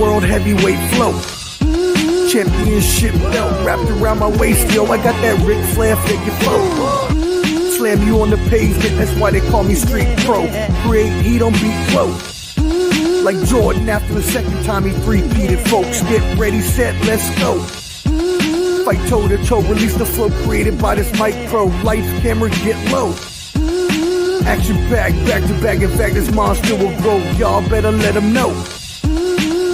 world heavyweight flow. Championship belt wrapped around my waist, yo. I got that Ric Flair figure flow. Slam you on the pavement, that's why they call me Street Pro. Create heat on beat flow. Like Jordan after the second time he three-peated, folks. Get ready, set, let's go. Fight toe to toe, release the flow created by this mic pro. Lights, camera, get low. Action packed, back to back. In fact, this monster will grow. Y'all better let him know.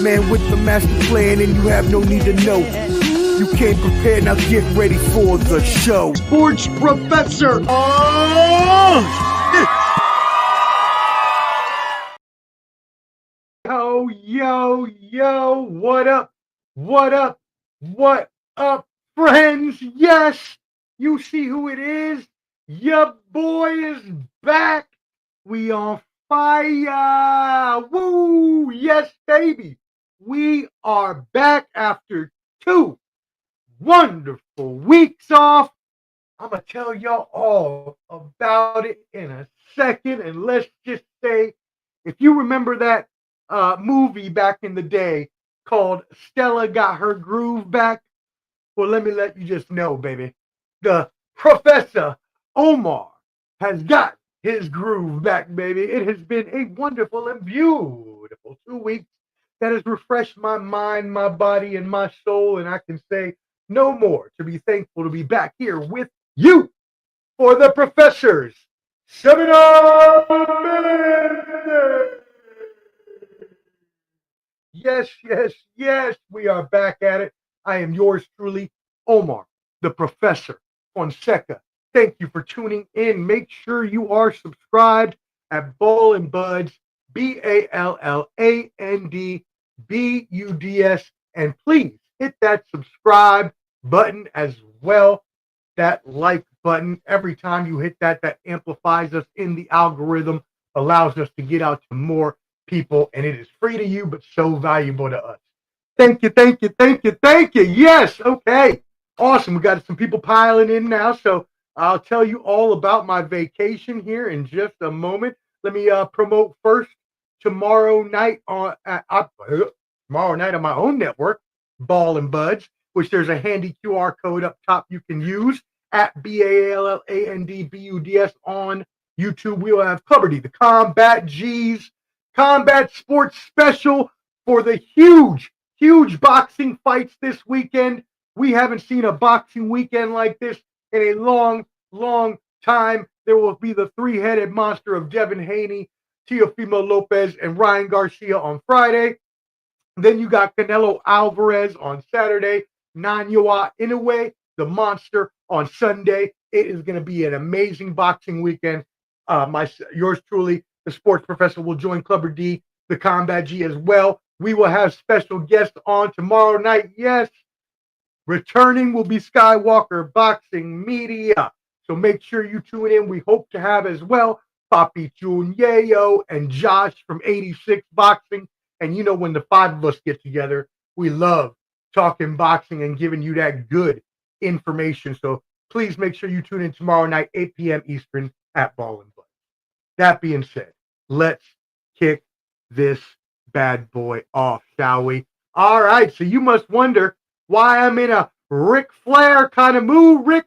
Man with the master plan, and you have no need to know. You came prepared, now get ready for the show. Sports Professor. Oh! Yo, what up? What up? What up, friends? Yes, you see who it is. Your boy is back. We on fire. Woo! Yes, baby. We are back after 2 wonderful weeks off. I'm going to tell y'all all about it in a second. And let's just say, if you remember that movie back in the day called Stella Got Her Groove Back, well, let me let you just know, baby. The Professor Omar has got his groove back, baby. It has been a wonderful and beautiful 2 weeks that has refreshed my mind, my body, and my soul. And I can say no more to be thankful to be back here with you for the Professor's Semanalmente. Yes, we are back at it. I am yours truly, Omar, the Professor Fonseca. Thank you for tuning in. Make sure you are subscribed at Ball and Buds, BALLANDBUDS, and please hit that subscribe button as well, that like button. Every time you hit that, that amplifies us in the algorithm, allows us to get out to more people, and it is free to you, but so valuable to us. Thank you. Yes, okay. Awesome. We got some people piling in now, so I'll tell you all about my vacation here in just a moment. Let me promote first tomorrow night on my own network, Ball and Buds, which there's a handy QR code up top you can use at BALLANDBUDS on YouTube. We will have covered the Combat G's Combat Sports Special for the huge boxing fights this weekend. We haven't seen a boxing weekend like this in a long time. There will be the three-headed monster of Devin Haney, Teofimo Lopez, and Ryan Garcia on Friday. Then you got Canelo Alvarez on Saturday, Nanya Inoue, the monster, on Sunday. It is going to be an amazing boxing weekend. Yours truly, the Sports Professor, will join Clubber D, the Combat G, as well. We will have special guests on tomorrow night. Yes, returning will be Skywalker Boxing Media. So make sure you tune in. We hope to have as well Papi Chunyeyo and Josh from 86 Boxing. And you know, when the 5 of us get together, we love talking boxing and giving you that good information. So please make sure you tune in tomorrow night, 8 p.m. Eastern at Ball and Buds. That being said, let's kick this bad boy off, shall we? All right, so you must wonder why I'm in a Ric Flair kind of mood. Rick,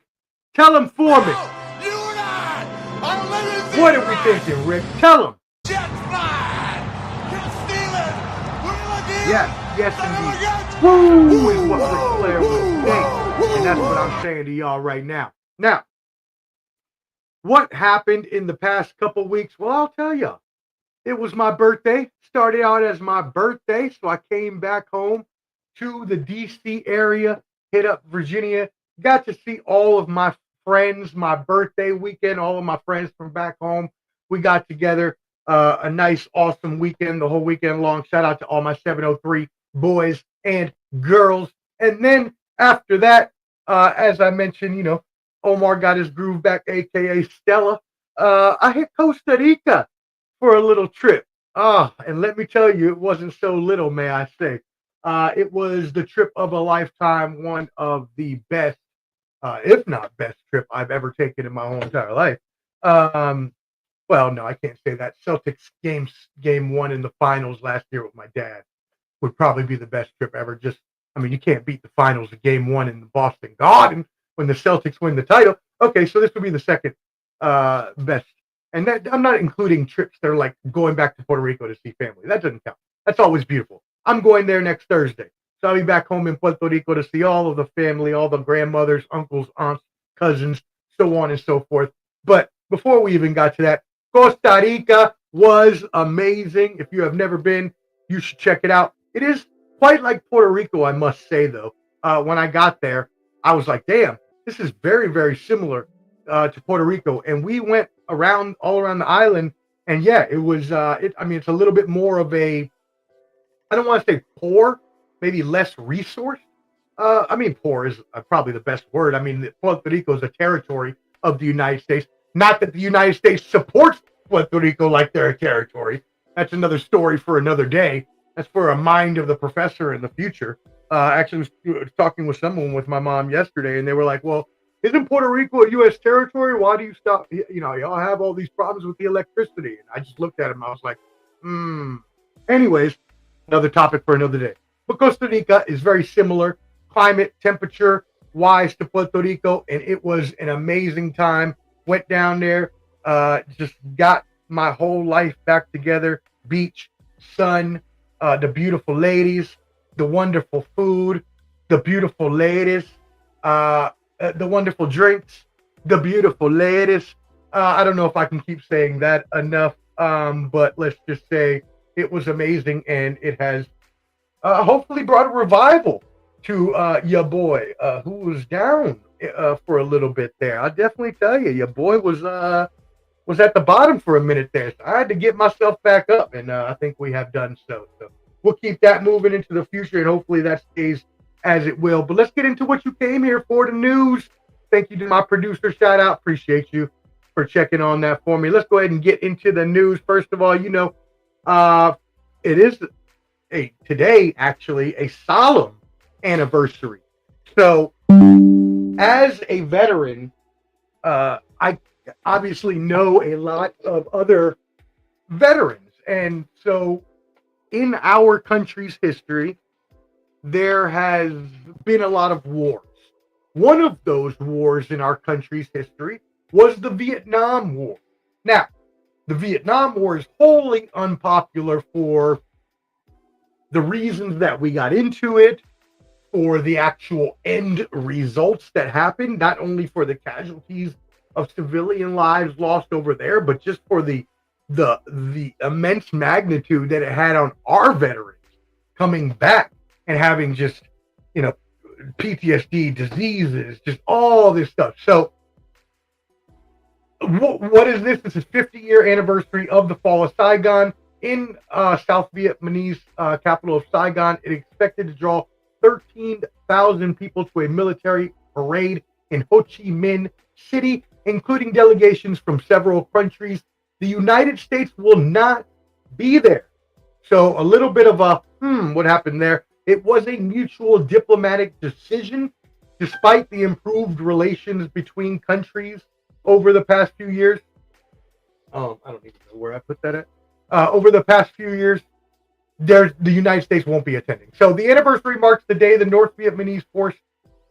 tell him for me. You and I are living. What are we thinking, Rick? Tell him. Jet flying. You're stealing. We're looking. Yes, indeed. Woo is what Ric Flair would think. And that's what I'm saying to y'all right now. Now, what happened in the past couple weeks? Well, I'll tell you. It was my birthday. Started out as my birthday, so I came back home to the D.C. area, hit up Virginia, got to see all of my friends, my birthday weekend, all of my friends from back home. We got together, a nice, awesome weekend, the whole weekend long. Shout out to all my 703 boys and girls. And then after that, as I mentioned, you know, Omar got his groove back, a.k.a. Stella. I hit Costa Rica for a little trip. And let me tell you, it wasn't so little, may I say. It was the trip of a lifetime, one of the best, if not best trip I've ever taken in my whole entire life. Well, no, I can't say that. Celtics game 1 in the finals last year with my dad. would probably be the best trip ever. You can't beat the finals of Game 1 in the Boston Garden when the Celtics win the title. Okay, so this would be the second best. And that I'm not including trips that are like going back to Puerto Rico to see family. That doesn't count. That's always beautiful. I'm going there next Thursday. So I'll be back home in Puerto Rico to see all of the family, all the grandmothers, uncles, aunts, cousins, so on and so forth. But before we even got to that, Costa Rica was amazing. If you have never been, you should check it out. It is quite like Puerto Rico, I must say, though. When I got there, I was like, damn, this is very, very similar to Puerto Rico. And we went all around the island. And yeah, it was, it's a little bit more of a, I don't want to say poor, maybe less resource. Poor is probably the best word. Puerto Rico is a territory of the United States. Not that the United States supports Puerto Rico like they're a territory. That's another story for another day. That's for a mind of the professor in the future. Actually, was talking with my mom yesterday, and they were like, well, isn't Puerto Rico a U.S. territory? Why do you stop? Y'all have all these problems with the electricity. And I just looked at him. I was like, Anyways, another topic for another day. But Costa Rica is very similar climate, temperature-wise to Puerto Rico, and it was an amazing time. Went down there, just got my whole life back together. Beach, sun, the beautiful ladies, the wonderful food, the beautiful ladies, the wonderful drinks, the beautiful ladies. I don't know if I can keep saying that enough, but let's just say it was amazing, and it has hopefully brought a revival to your boy, who was down for a little bit there. I'll definitely tell you, your boy was at the bottom for a minute there. So I had to get myself back up, and I think we have done so. So we'll keep that moving into the future, and hopefully that stays as it will. But let's get into what you came here for, the news. Thank you to my producer. Shout out. Appreciate you for checking on that for me. Let's go ahead and get into the news. First of all, it is today actually a solemn anniversary. So as a veteran, I obviously know a lot of other veterans. And so in our country's history, there has been a lot of wars. One of those wars in our country's history was the Vietnam War. Now, the Vietnam War is wholly unpopular for the reasons that we got into it, for the actual end results that happened, not only for the casualties of civilian lives lost over there, but just for the immense magnitude that it had on our veterans coming back and having just, PTSD, diseases, just all this stuff. So what is this? This is 50-year anniversary of the fall of Saigon in South Vietnamese capital of Saigon. It expected to draw 13,000 people to a military parade in Ho Chi Minh City, including delegations from several countries. The United States will not be there. So a little bit of a, what happened there? It was a mutual diplomatic decision, despite the improved relations between countries over the past few years. I don't even know where I put that at. Over the past few years, the United States won't be attending. So the anniversary marks the day the North Vietnamese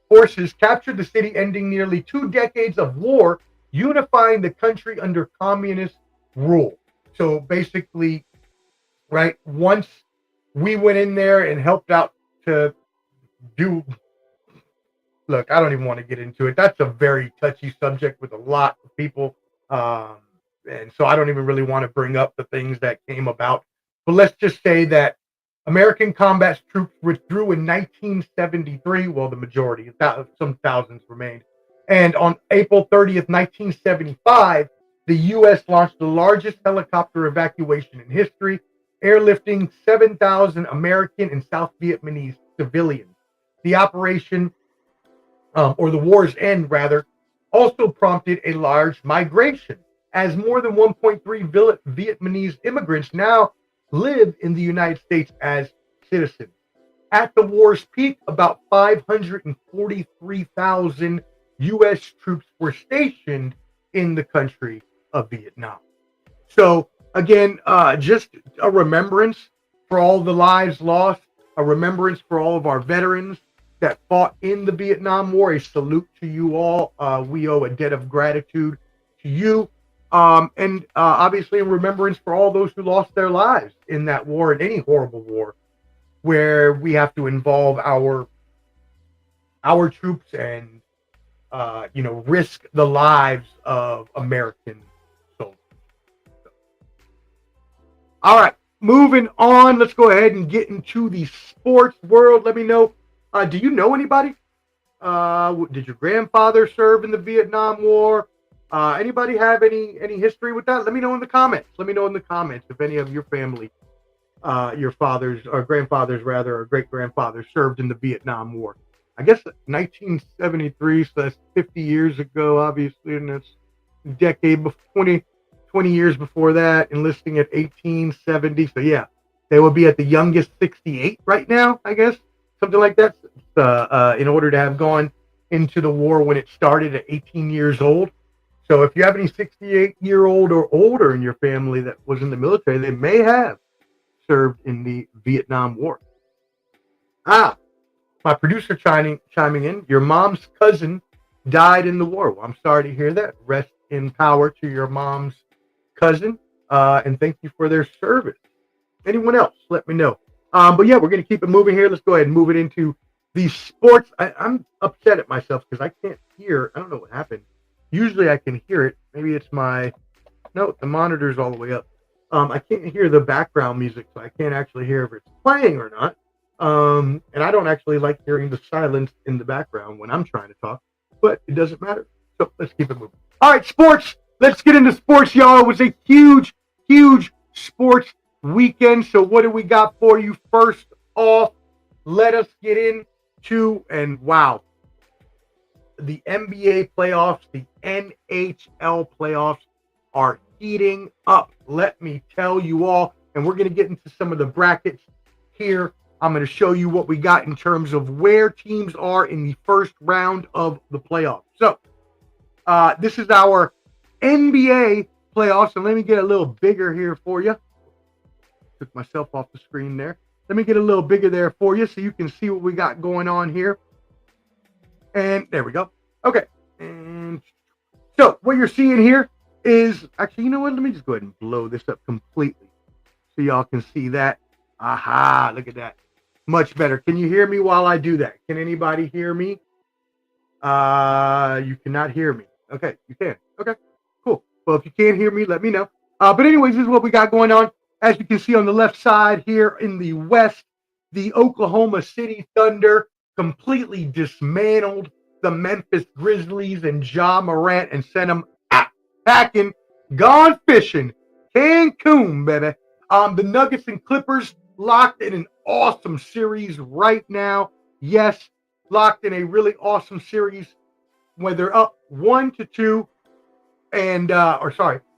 forces captured the city, ending nearly 2 decades of war, unifying the country under communist rule. So basically, right, once we went in there and helped out to do, look, I don't even want to get into it. That's a very touchy subject with a lot of people. And so I don't even really want to bring up the things that came about. But let's just say that American combat troops withdrew in 1973. Well, the majority, some thousands remained. And on April 30th, 1975, the U.S. launched the largest helicopter evacuation in history, airlifting 7,000 American and South Vietnamese civilians. The operation, or the war's end rather, also prompted a large migration, as more than 1.3 Vietnamese immigrants now live in the United States as citizens. At the war's peak, about 543,000 U.S. troops were stationed in the country of Vietnam. So again, just a remembrance for all the lives lost, a remembrance for all of our veterans that fought in the Vietnam War. A salute to you all. We owe a debt of gratitude to you. And obviously in remembrance for all those who lost their lives in that war, in any horrible war, where we have to involve our troops and risk the lives of American soldiers. All right, moving on. Let's go ahead and get into the sports world. Let me know. Do you know anybody? Did your grandfather serve in the Vietnam War? Anybody have any history with that? Let me know in the comments. Let me know in the comments if any of your family, your fathers or grandfathers rather, or great grandfathers served in the Vietnam War. I guess 1973, so that's 50 years ago, obviously, and that's a decade before 20 years before that, enlisting at 1870. So yeah, they would be at the youngest 68 right now, I guess, something like that. In order to have gone into the war when it started at 18 years old. So if you have any 68-year-old or older in your family that was in the military, they may have served in the Vietnam War. My producer chiming in. Your mom's cousin died in the war. Well, I'm sorry to hear that. Rest in power to your mom's cousin, and thank you for their service. Anyone else? Let me know. But yeah, we're going to keep it moving here. Let's go ahead and move it into the sports. I'm upset at myself because I can't hear. I don't know what happened. Usually I can hear it. Maybe it's the monitor's all the way up. I can't hear the background music, so I can't actually hear if it's playing or not. And I don't actually like hearing the silence in the background when I'm trying to talk, but it doesn't matter. So let's keep it moving. All right, sports. Let's get into sports, y'all. It was a huge, huge sports weekend. So what do we got for you? First off, let us get into, and wow, the NBA playoffs, the NHL playoffs are heating up. Let me tell you all, and we're going to get into some of the brackets here. I'm going to show you what we got in terms of where teams are in the first round of the playoffs. So this is our NBA playoffs, and let me get a little bigger here for you. Took myself off the screen there. Let me get a little bigger there for you so you can see what we got going on here. And there we go. Okay. And so what you're seeing here is, actually, you know what? Let me just go ahead and blow this up completely so y'all can see that. Aha, look at that. Much better. Can you hear me while I do that? Can anybody hear me? You cannot hear me. Okay, you can. Okay, cool. Well, if you can't hear me, let me know. But anyways, this is what we got going on. As you can see on the left side here in the West, the Oklahoma City Thunder completely dismantled the Memphis Grizzlies and Ja Morant and sent them packing, gone fishing, Cancun, baby. The Nuggets and Clippers locked in an awesome series right now. Yes, locked in a really awesome series when they're up 1-2, and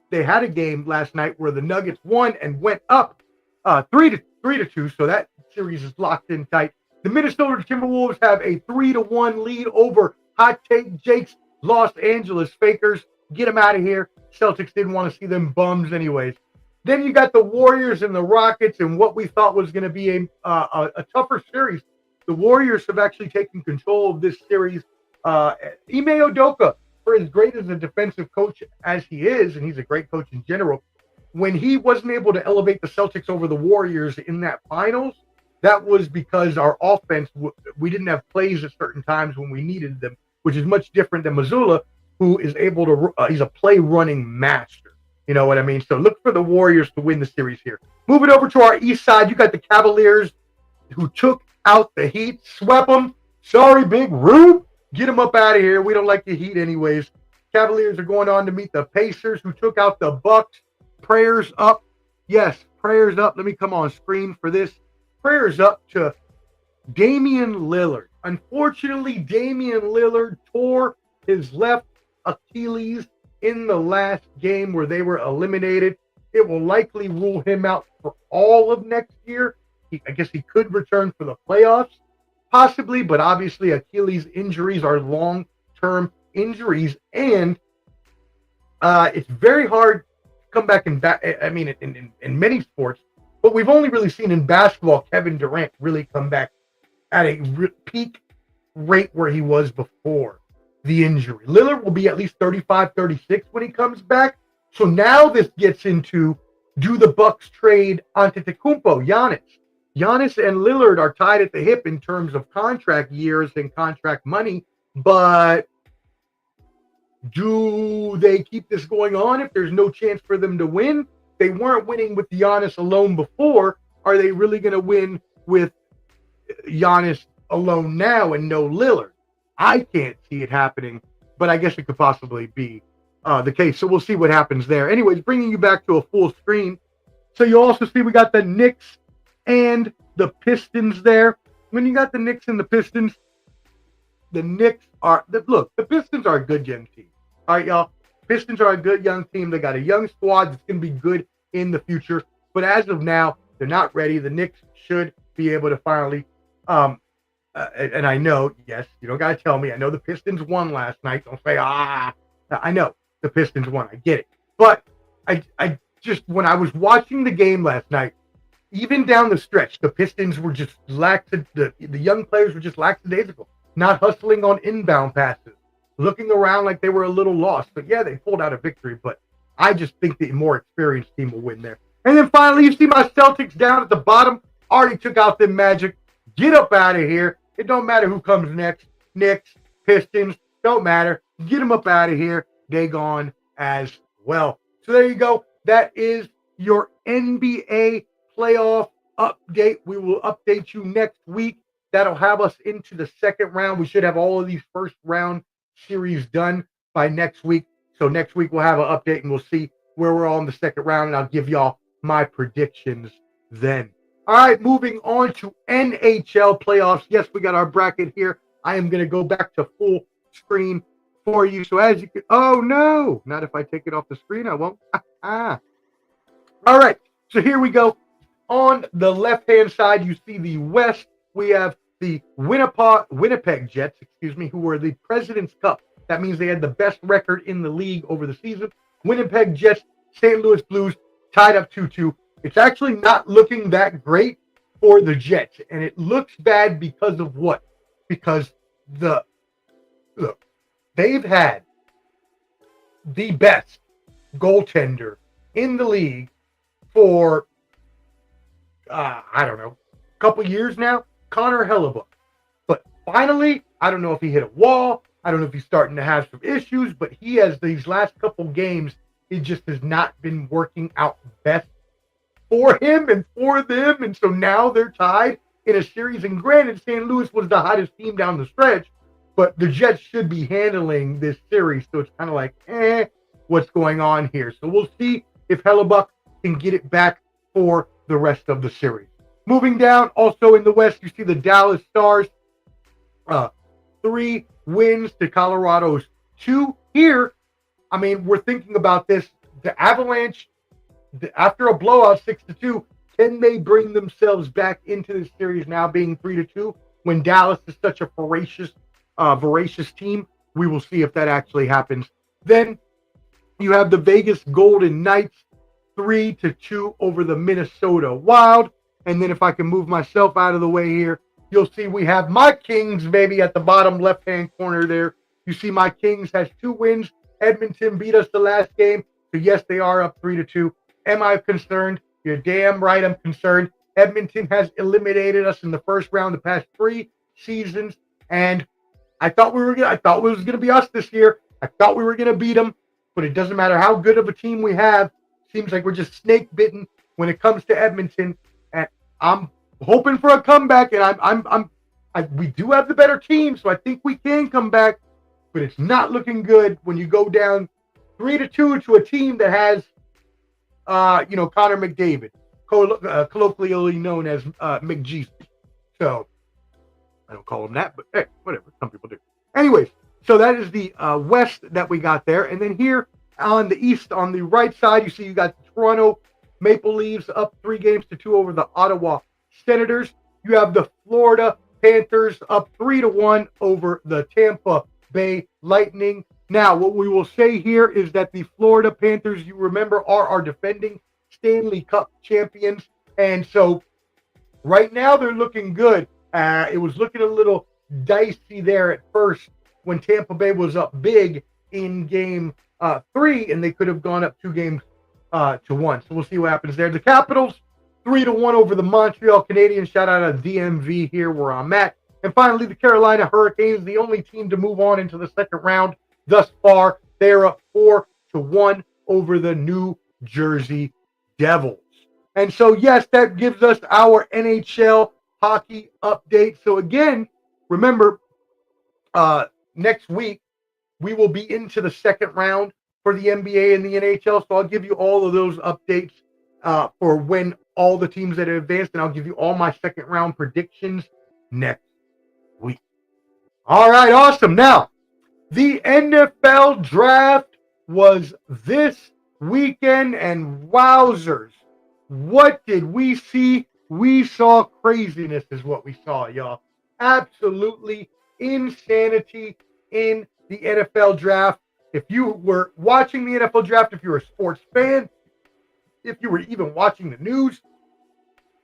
they had a game last night where the Nuggets won and went up 3-2. So that series is locked in tight. The Minnesota Timberwolves have a 3-1 lead over Hot Take Jake's Los Angeles Fakers. Get them out of here. Celtics didn't want to see them bums anyways. Then you got the Warriors and the Rockets, and what we thought was going to be a tougher series. The Warriors have actually taken control of this series. Ime Udoka, for as great as a defensive coach as he is, and he's a great coach in general, when he wasn't able to elevate the Celtics over the Warriors in that finals, that was because our offense, we didn't have plays at certain times when we needed them, which is much different than Mazzulla, who is able to, he's a play-running master. You know what I mean? So look for the Warriors to win the series here. Moving over to our east side, you got the Cavaliers who took out the Heat, swept them. Sorry, Big Rube. Get them up out of here. We don't like the Heat anyways. Cavaliers are going on to meet the Pacers who took out the Bucks. Prayers up. Yes, prayers up. Let me come on screen for this. Prayers up to Damian Lillard. Unfortunately, Damian Lillard tore his left Achilles in the last game where they were eliminated. It will likely rule him out for all of next year. I guess he could return for the playoffs, possibly, but obviously Achilles injuries are long-term injuries, and it's very hard to come back and back. I mean, in many sports, But we've only really seen in basketball Kevin Durant really come back at a peak rate where he was before the injury. Lillard will be at least 35, 36 when he comes back. So now this gets into, do the Bucks trade Antetokounmpo, Giannis? Giannis and Lillard are tied at the hip in terms of contract years and contract money, but do they keep this going on if there's no chance for them to win? They weren't winning with Giannis alone before. Are they really going to win with Giannis alone now and no Lillard? I can't see it happening, but I guess it could possibly be the case. So we'll see what happens there. Anyways, bringing you back to a full screen. So you also see we got the Knicks and the Pistons there. When you got the Knicks and the Pistons, the Knicks are, look, the Pistons are a good young team. All right, y'all. Pistons are a good young team. They got a young squad that's going to be good in the future. But as of now, they're not ready. The Knicks should be able to finally, and I know, yes, you don't got to tell me. I know the Pistons won last night. Don't say, I know the Pistons won. I get it. But I just, when I was watching the game last night, even down the stretch, the Pistons were just the young players were just lackadaisical, not hustling on inbound passes, looking around like they were a little lost. But yeah, they pulled out a victory. But I just think the more experienced team will win there. And then finally, you see my Celtics down at the bottom. Already took out the Magic. Get up out of here. It don't matter who comes next. Knicks, Pistons, don't matter. Get them up out of here. They gone as well. So there you go. That is your NBA playoff update. We will update you next week. That'll have us into the second round. We should have all of these first round series done by next week. So next week we'll have an update and we'll see where we're all in the second round, and I'll give y'all my predictions then. All right, moving on to NHL playoffs. Yes, we got our bracket here. I am going to go back to full screen for you. So as you can, oh no, not if I take it off the screen, I won't. All right, so here we go. On the left-hand side, you see the West. We have the Winnipeg Jets, who were the President's Cup. That means they had the best record in the league over the season. Winnipeg Jets, St. Louis Blues, tied up 2-2. It's actually not looking that great for the Jets, and it looks bad because of what? Because they've had the best goaltender in the league for I don't know, a couple years now, Connor Hellebuck. But finally, I don't know if he hit a wall. I don't know if he's starting to have some issues, but he has these last couple games, it just has not been working out best for him and for them. And so now they're tied in a series. And granted, St. Louis was the hottest team down the stretch, but the Jets should be handling this series. So it's kind of like, what's going on here? So we'll see if Hellebuck can get it back for the rest of the series. Moving down, also in the West, you see the Dallas Stars. 3 wins to Colorado's 2. Here, I mean, we're thinking about this. The Avalanche, after a blowout 6-2, can they bring themselves back into this series now being 3-2 when Dallas is such a voracious team? We will see if that actually happens. Then you have the Vegas Golden Knights 3-2 over the Minnesota Wild. And then if I can move myself out of the way here, you'll see we have my Kings, baby, at the bottom left-hand corner there. You see my Kings has 2 wins. Edmonton beat us the last game. So, yes, they are up 3-2. Am I concerned? You're damn right I'm concerned. Edmonton has eliminated us in the first round the past 3 seasons. And I thought it was gonna be us this year. I thought we were gonna beat them, but it doesn't matter how good of a team we have. Seems like we're just snake bitten when it comes to Edmonton. And I'm hoping for a comeback, and we do have the better team, so I think we can come back, but it's not looking good when you go down 3-2 to a team that has, Connor McDavid, colloquially known as McGeesty. So I don't call him that, but hey, whatever. Some people do. Anyways, so that is the West that we got there, and then here on the East, on the right side, you see you got the Toronto Maple Leafs up 3-2 over the Ottawa Senators. You have the Florida Panthers up 3-1 over the Tampa Bay Lightning. Now, what we will say here is that the Florida Panthers, you remember, are our defending Stanley Cup champions. And so right now they're looking good. It was looking a little dicey there at first when Tampa Bay was up big in game 3, and they could have gone up 2-1. So we'll see what happens there. The Capitals 3-1 over the Montreal Canadiens. Shout out to DMV here where I'm at. And finally, the Carolina Hurricanes, the only team to move on into the second round thus far. They're up 4-1 over the New Jersey Devils. And so, yes, that gives us our NHL hockey update. So again, remember, next week, we will be into the second round for the NBA and the NHL. So I'll give you all of those updates for when all the teams that have advanced, and I'll give you all my second round predictions next week. All right, awesome. Now, the NFL draft was this weekend, and wowzers, what did we see? We saw craziness is what we saw, y'all. Absolutely insanity in the NFL draft. If you were watching the NFL draft, if you're a sports fan, if you were even watching the news,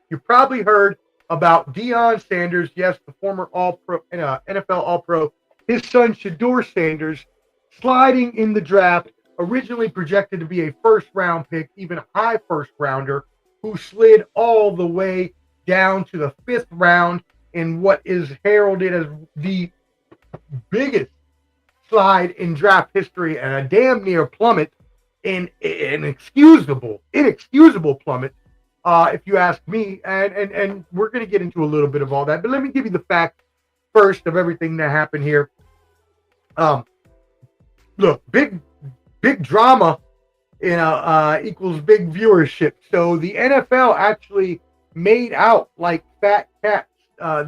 you probably heard about Deion Sanders, yes, the former All-Pro, NFL All-Pro, his son Shedeur Sanders, sliding in the draft, originally projected to be a first-round pick, even a high first-rounder, who slid all the way down to the 5th round in what is heralded as the biggest slide in draft history and a damn near plummet, an inexcusable plummet, if you ask me. And we're going to get into a little bit of all that, but let me give you the facts first of everything that happened here. Look, big drama, equals big viewership. So the NFL actually made out like fat cats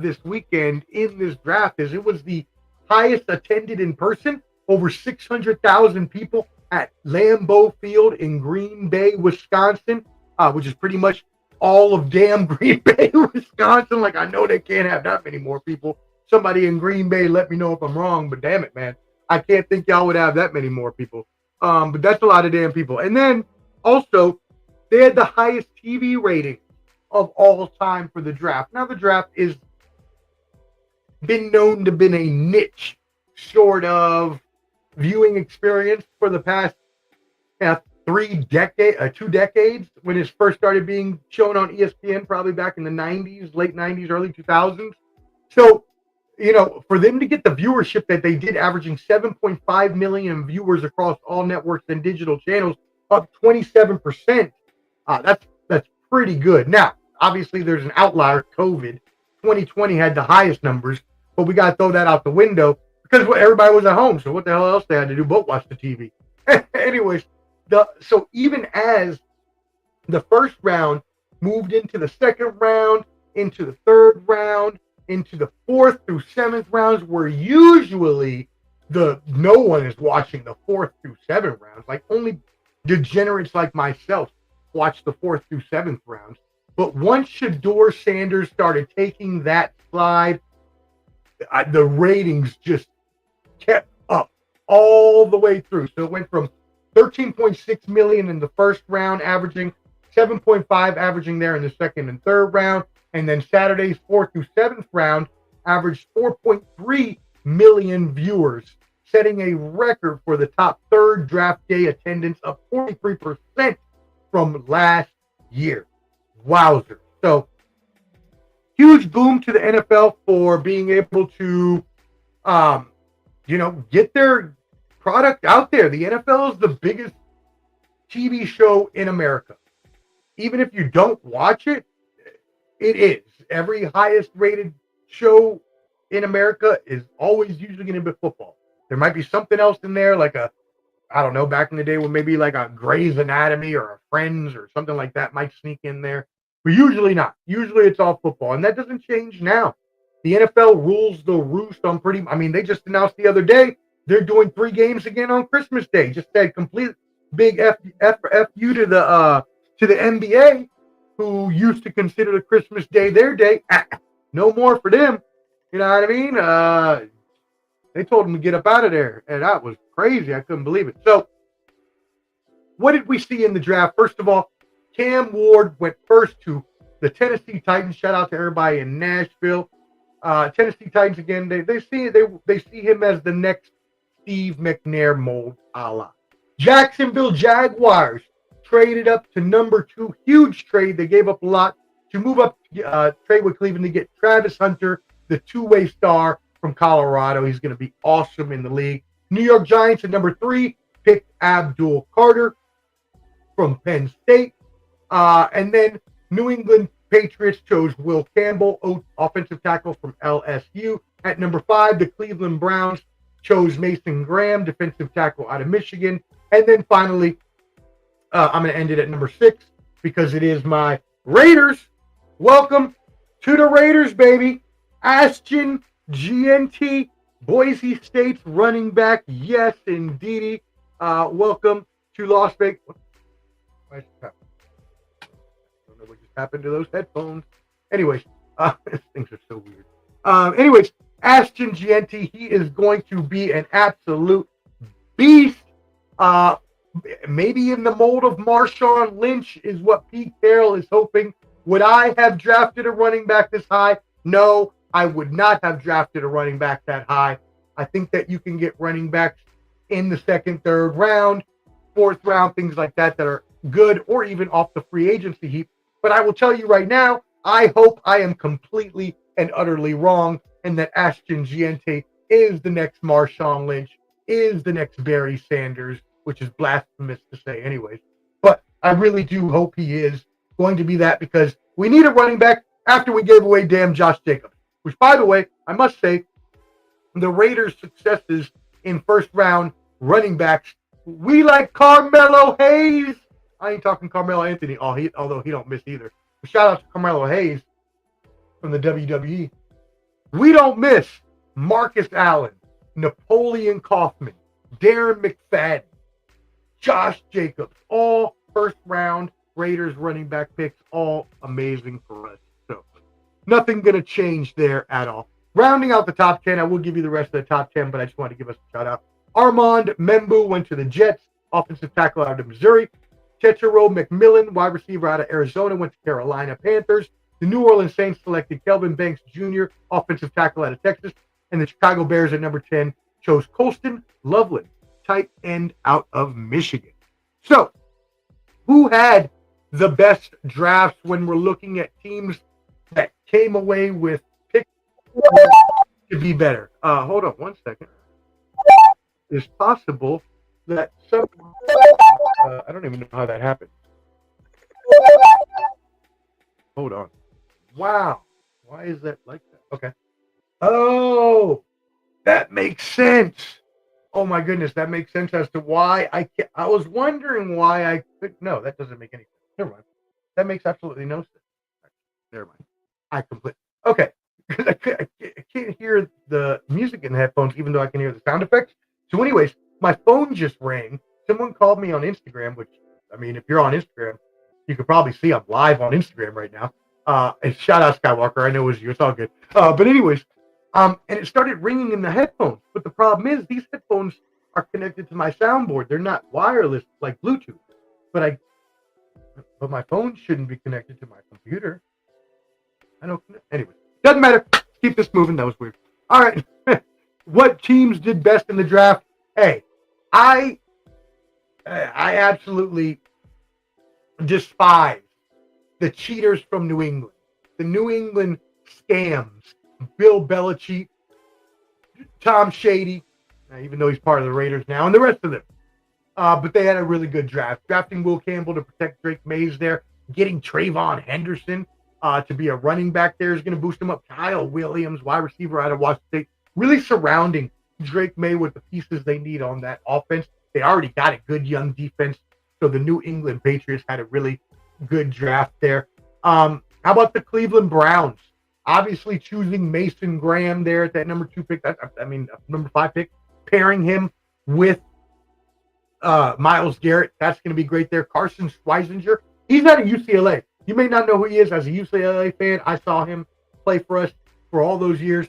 this weekend in this draft, as it was the highest attended in person, over 600,000 people at Lambeau Field in Green Bay, Wisconsin, which is pretty much all of damn Green Bay, Wisconsin. Like, I know they can't have that many more people. Somebody in Green Bay, let me know if I'm wrong, but damn it, man, I can't think y'all would have that many more people. But that's a lot of damn people. And then also, they had the highest TV rating of all time for the draft. Now, the draft is been known to been a niche sort of viewing experience for the past 2 decades, when it first started being shown on ESPN, probably back in the 90s, late 90s, early 2000s. So, for them to get the viewership that they did, averaging 7.5 million viewers across all networks and digital channels, up 27%, that's pretty good. Now, obviously, there's an outlier, COVID. 2020 had the highest numbers, but we got to throw that out the window because everybody was at home. So what the hell else they had to do but watch the TV? Anyways, so even as the first round moved into the second round, into the third round, into the 4th through 7th rounds, where usually no one is watching the 4th through 7th rounds. Like, only degenerates like myself watch the 4th through 7th rounds. But once Shedeur Sanders started taking that slide, the ratings just kept up all the way through. So it went from 13.6 million in the first round, averaging 7.5 averaging there in the second and third round. And then Saturday's 4th through 7th round averaged 4.3 million viewers, setting a record for the top third draft day attendance of 43% from last year. Wowzer. So, huge boom to the NFL for being able to, get their product out there. The NFL is the biggest TV show in America. Even if you don't watch it, it is. Every highest rated show in America is always usually going to be football. There might be something else in there, like back in the day when maybe like a Grey's Anatomy or a Friends or something like that might sneak in there. But usually not. Usually it's all football. And that doesn't change now. The NFL rules the roost on they just announced the other day they're doing 3 games again on Christmas Day. Just said complete big F you to the NBA, who used to consider the Christmas Day their day. No more for them. You know what I mean? They told them to get up out of there. And that was crazy. I couldn't believe it. So, what did we see in the draft? First of all, Cam Ward went first to the Tennessee Titans. Shout out to everybody in Nashville. Tennessee Titans again. They see him as the next Steve McNair mold, a la. Jacksonville Jaguars traded up to number 2. Huge trade. They gave up a lot to move up, trade with Cleveland to get Travis Hunter, the two-way star from Colorado. He's going to be awesome in the league. New York Giants at number 3 picked Abdul Carter from Penn State. And then New England Patriots chose Will Campbell, offensive tackle from LSU. At number 5, the Cleveland Browns chose Mason Graham, defensive tackle out of Michigan. And then finally, I'm going to end it at number 6 because it is my Raiders. Welcome to the Raiders, baby. Ashton GNT, Boise State's running back. Yes, indeedy. Welcome to Las Vegas. Why is this happening? I don't know what just happened to those headphones. Anyways, these things are so weird. Anyways, Ashton GNT, he is going to be an absolute beast. Maybe in the mold of Marshawn Lynch is what Pete Carroll is hoping. Would I have drafted a running back this high? No, I would not have drafted a running back that high. I think that you can get running backs in the 2nd, 3rd round, 4th round, things like that are good, or even off the free agency heap. But I will tell you right now, I hope I am completely and utterly wrong, and that Ashton GNT is the next Marshawn Lynch, is the next Barry Sanders, which is blasphemous to say anyways. But I really do hope he is going to be that, because we need a running back after we gave away damn Josh Jacobs. Which, by the way, I must say, the Raiders' successes in 1st round running backs, we like Carmelo Hayes. I ain't talking Carmelo Anthony, although he don't miss either. But shout out to Carmelo Hayes from the WWE. We don't miss Marcus Allen, Napoleon Kaufman, Darren McFadden, Josh Jacobs, all 1st round Raiders running back picks, all amazing for us. So nothing going to change there at all. Rounding out the top 10, I will give you the rest of the top 10, but I just want to give us a shout out. Armand Membu went to the Jets, offensive tackle out of Missouri. Tetero McMillan, wide receiver out of Arizona, went to Carolina Panthers. The New Orleans Saints selected Kelvin Banks Jr., offensive tackle out of Texas. And the Chicago Bears at number 10 chose Colston Loveland, tight end out of Michigan. So, who had the best drafts when we're looking at teams that came away with picks to be better? Hold on one second. It's possible that some... I don't even know how that happened. Hold on. Wow. Why is that like that? Okay. Oh, that makes sense. Oh my goodness, that makes sense as to why I can't. I was wondering why I could. No, that doesn't make any sense. Never mind. That makes absolutely no sense. Never mind. I completely. Okay. I can't hear the music in the headphones, even though I can hear the sound effects. So, anyways, my phone just rang. Someone called me on Instagram, which, I mean, if you're on Instagram, you could probably see I'm live on Instagram right now. And shout out Skywalker. I know it was you. It's all good. But anyways, and it started ringing in the headphones. But the problem is these headphones are connected to my soundboard. They're not wireless like Bluetooth. But my phone shouldn't be connected to my computer. I don't. Anyway, doesn't matter. Keep this moving. That was weird. All right. What teams did best in the draft? Hey, I absolutely despise the cheaters from New England. The New England scams. Bill Belichick, Tom Shady, even though he's part of the Raiders now, and the rest of them. But they had a really good draft. Drafting Will Campbell to protect Drake Mays there. Getting Trayvon Henderson to be a running back there is going to boost him up. Kyle Williams, wide receiver out of Washington State. Really surrounding Drake May with the pieces they need on that offense. They already got a good young defense. So the New England Patriots had a really good draft there. How about the Cleveland Browns? Obviously choosing Mason Graham there at that number 2 pick. Number 5 pick. Pairing him with Myles Garrett. That's going to be great there. Carson Schweizinger. He's not at UCLA. You may not know who he is as a UCLA fan. I saw him play for us for all those years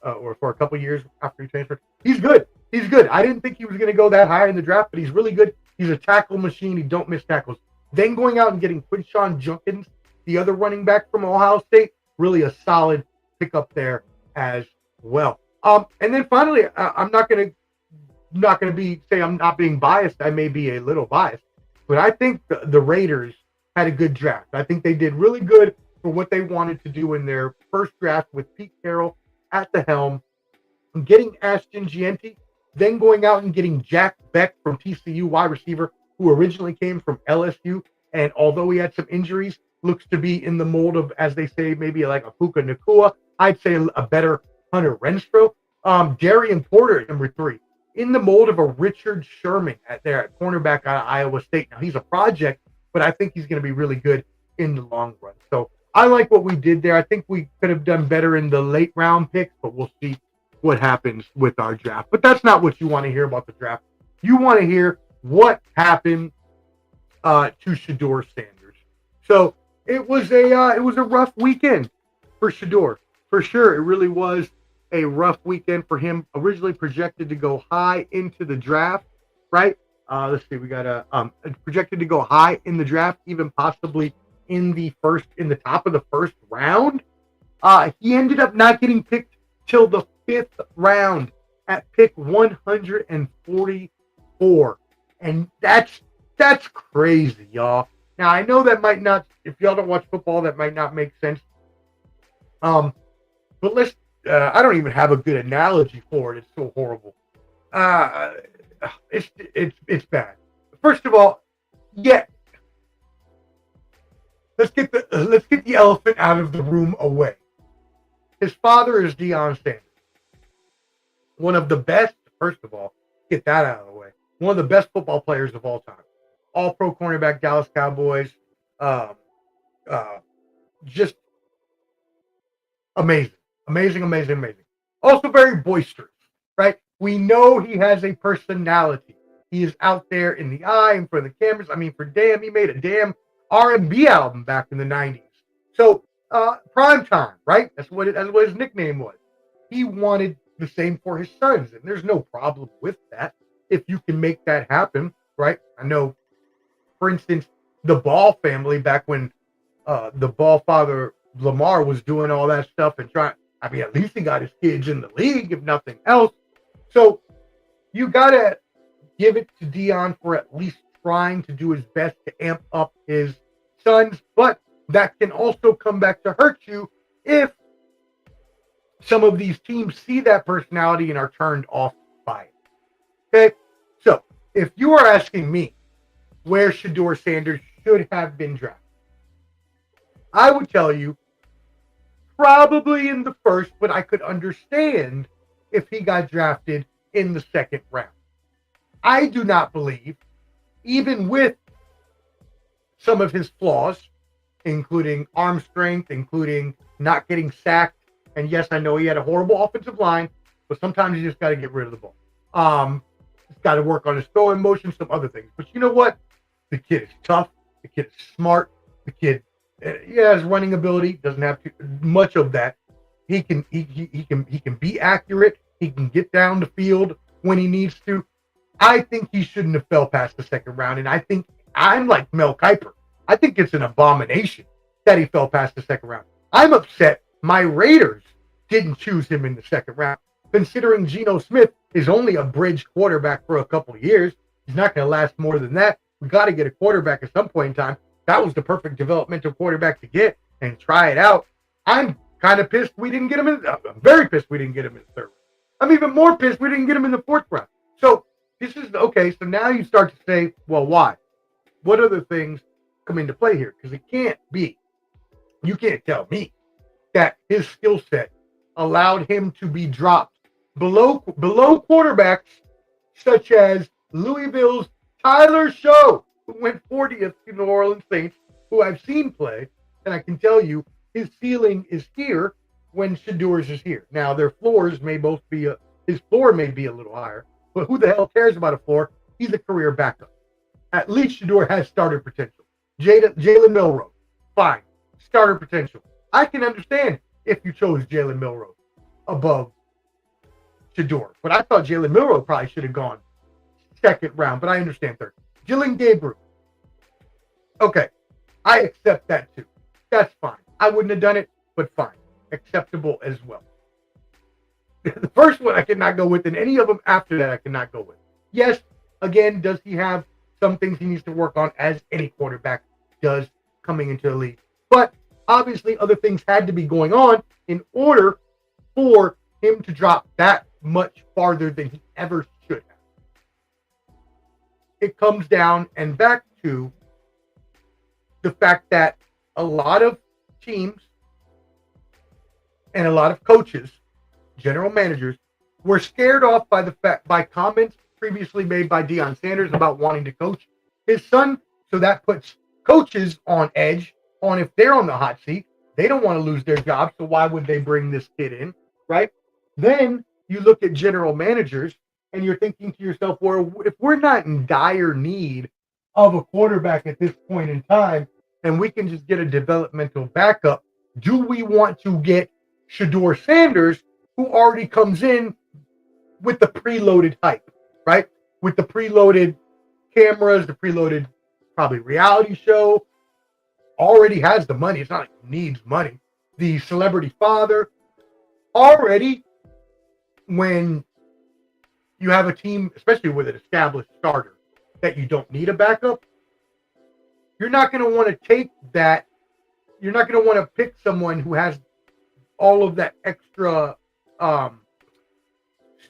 or for a couple years after he transferred. He's good. He's good. I didn't think he was going to go that high in the draft, but he's really good. He's a tackle machine. He don't miss tackles. Then going out and getting Quinshawn Junkins the other running back from Ohio State. Really a solid pickup there as well. And then finally, I'm not gonna say I'm not being biased. I may be a little biased, but I think the Raiders had a good draft. I think they did really good for what they wanted to do in their first draft with Pete Carroll at the helm, getting Ashton Gianti, then going out and getting Jack Beck from TCU, wide receiver, who originally came from LSU. And although he had some injuries, looks to be in the mold of, as they say, maybe like a Puka Nacua. I'd say a better Hunter Renfrow. Darian Porter, number 3, in the mold of a Richard Sherman at cornerback out of Iowa State. Now, he's a project, but I think he's going to be really good in the long run. So I like what we did there. I think we could have done better in the late round picks, but we'll see what happens with our draft. But that's not what you want to hear about the draft. You want to hear what happened to Shedeur Sanders. So it was a rough weekend for Shedeur. For sure, it really was a rough weekend for him. Originally projected to go high into the draft, right? Let's see, we got projected to go high in the draft, even possibly in the top of the first round. He ended up not getting picked till the 5th round at pick 144, and that's crazy, y'all. Now I know that might not, if y'all don't watch football, that might not make sense. But let's. I don't even have a good analogy for it. It's so horrible. It's bad. First of all, let's get the elephant out of the room away. His father is Deion Sanders, one of the best. First of all, get that out of the way. One of the best football players of all time. All-pro cornerback, Dallas Cowboys. Just amazing. Amazing. Also very boisterous, right? We know he has a personality. He is out there in the eye, in front of the cameras. I mean, he made a damn R&B album back in the 90s. So, prime time, right? That's what his nickname was. He wanted the same for his sons, and there's no problem with that if you can make that happen, right? I know, for instance, the Ball family, back when the Ball father, Lamar, was doing all that stuff and at least he got his kids in the league, if nothing else. So you got to give it to Deion for at least trying to do his best to amp up his sons, but that can also come back to hurt you if some of these teams see that personality and are turned off by it. Okay? So if you are asking me where Shedeur Sanders should have been drafted, I would tell you probably in the first, but I could understand if he got drafted in the 2nd round. I do not believe, even with some of his flaws, including arm strength, including not getting sacked, and yes, I know he had a horrible offensive line, but sometimes you just got to get rid of the ball. He's got to work on his throwing motion, some other things. But you know what? The kid is tough. The kid is smart. The kid, his running ability doesn't have much of that. He can be accurate. He can get down the field when he needs to. I think he shouldn't have fell past the 2nd round, and I think I'm like Mel Kiper. I think it's an abomination that he fell past the 2nd round. I'm upset my Raiders didn't choose him in the 2nd round, considering Geno Smith is only a bridge quarterback for a couple of years. He's not going to last more than that. We got to get a quarterback at some point in time. That was the perfect developmental quarterback to get and try it out. I'm kind of pissed we didn't get him I'm very pissed we didn't get him in the 3rd round. I'm even more pissed we didn't get him in the 4th round. So this is okay. So now you start to say, well, why? What other things come into play here? Because it can't be. You can't tell me that his skill set allowed him to be dropped below quarterbacks such as Louisville's Tyler Show, who went 40th to New Orleans Saints, who I've seen play, and I can tell you his ceiling is here when Shedeur's is here. Now, their floors may both be his floor may be a little higher, but who the hell cares about a floor? He's a career backup. At least Shedeur has starter potential. Jalen Milroe, fine. Starter potential. I can understand if you chose Jalen Milroe above Shedeur, but I thought Jalen Milroe probably should have gone 2nd round, but I understand 3rd. Jalen Gabriel. Okay, I accept that too. That's fine. I wouldn't have done it, but fine. Acceptable as well. The first one I cannot go with, and any of them after that I cannot go with. Yes, again, does he have some things he needs to work on, as any quarterback does coming into the league? But obviously other things had to be going on in order for him to drop that much farther than he ever should have. It comes down and back to the fact that a lot of teams and a lot of coaches, general managers, were scared off by comments previously made by Deion Sanders about wanting to coach his son. So that puts coaches on edge on if they're on the hot seat. They don't want to lose their job, so why would they bring this kid in, right? Then you look at general managers and you're thinking to yourself, well, if we're not in dire need of a quarterback at this point in time and we can just get a developmental backup, do we want to get Shedeur Sanders, who already comes in with the preloaded hype, right? With the preloaded cameras, the preloaded probably reality show, already has the money. It's not like he needs money. The celebrity father, already when you have a team, especially with an established starter, that you don't need a backup, you're not going to want to take that. You're not going to want to pick someone who has all of that extra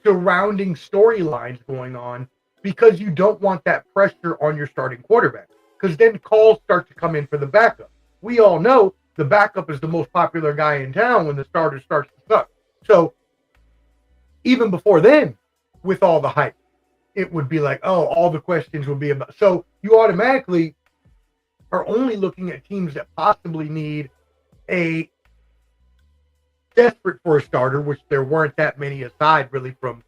surrounding storylines going on, because you don't want that pressure on your starting quarterback, because then calls start to come in for the backup. We all know the backup is the most popular guy in town when the starter starts to suck. So even before then, with all the hype, it would be like, oh, all the questions would be about. So you automatically are only looking at teams that possibly need a desperate for a starter, which there weren't that many aside really from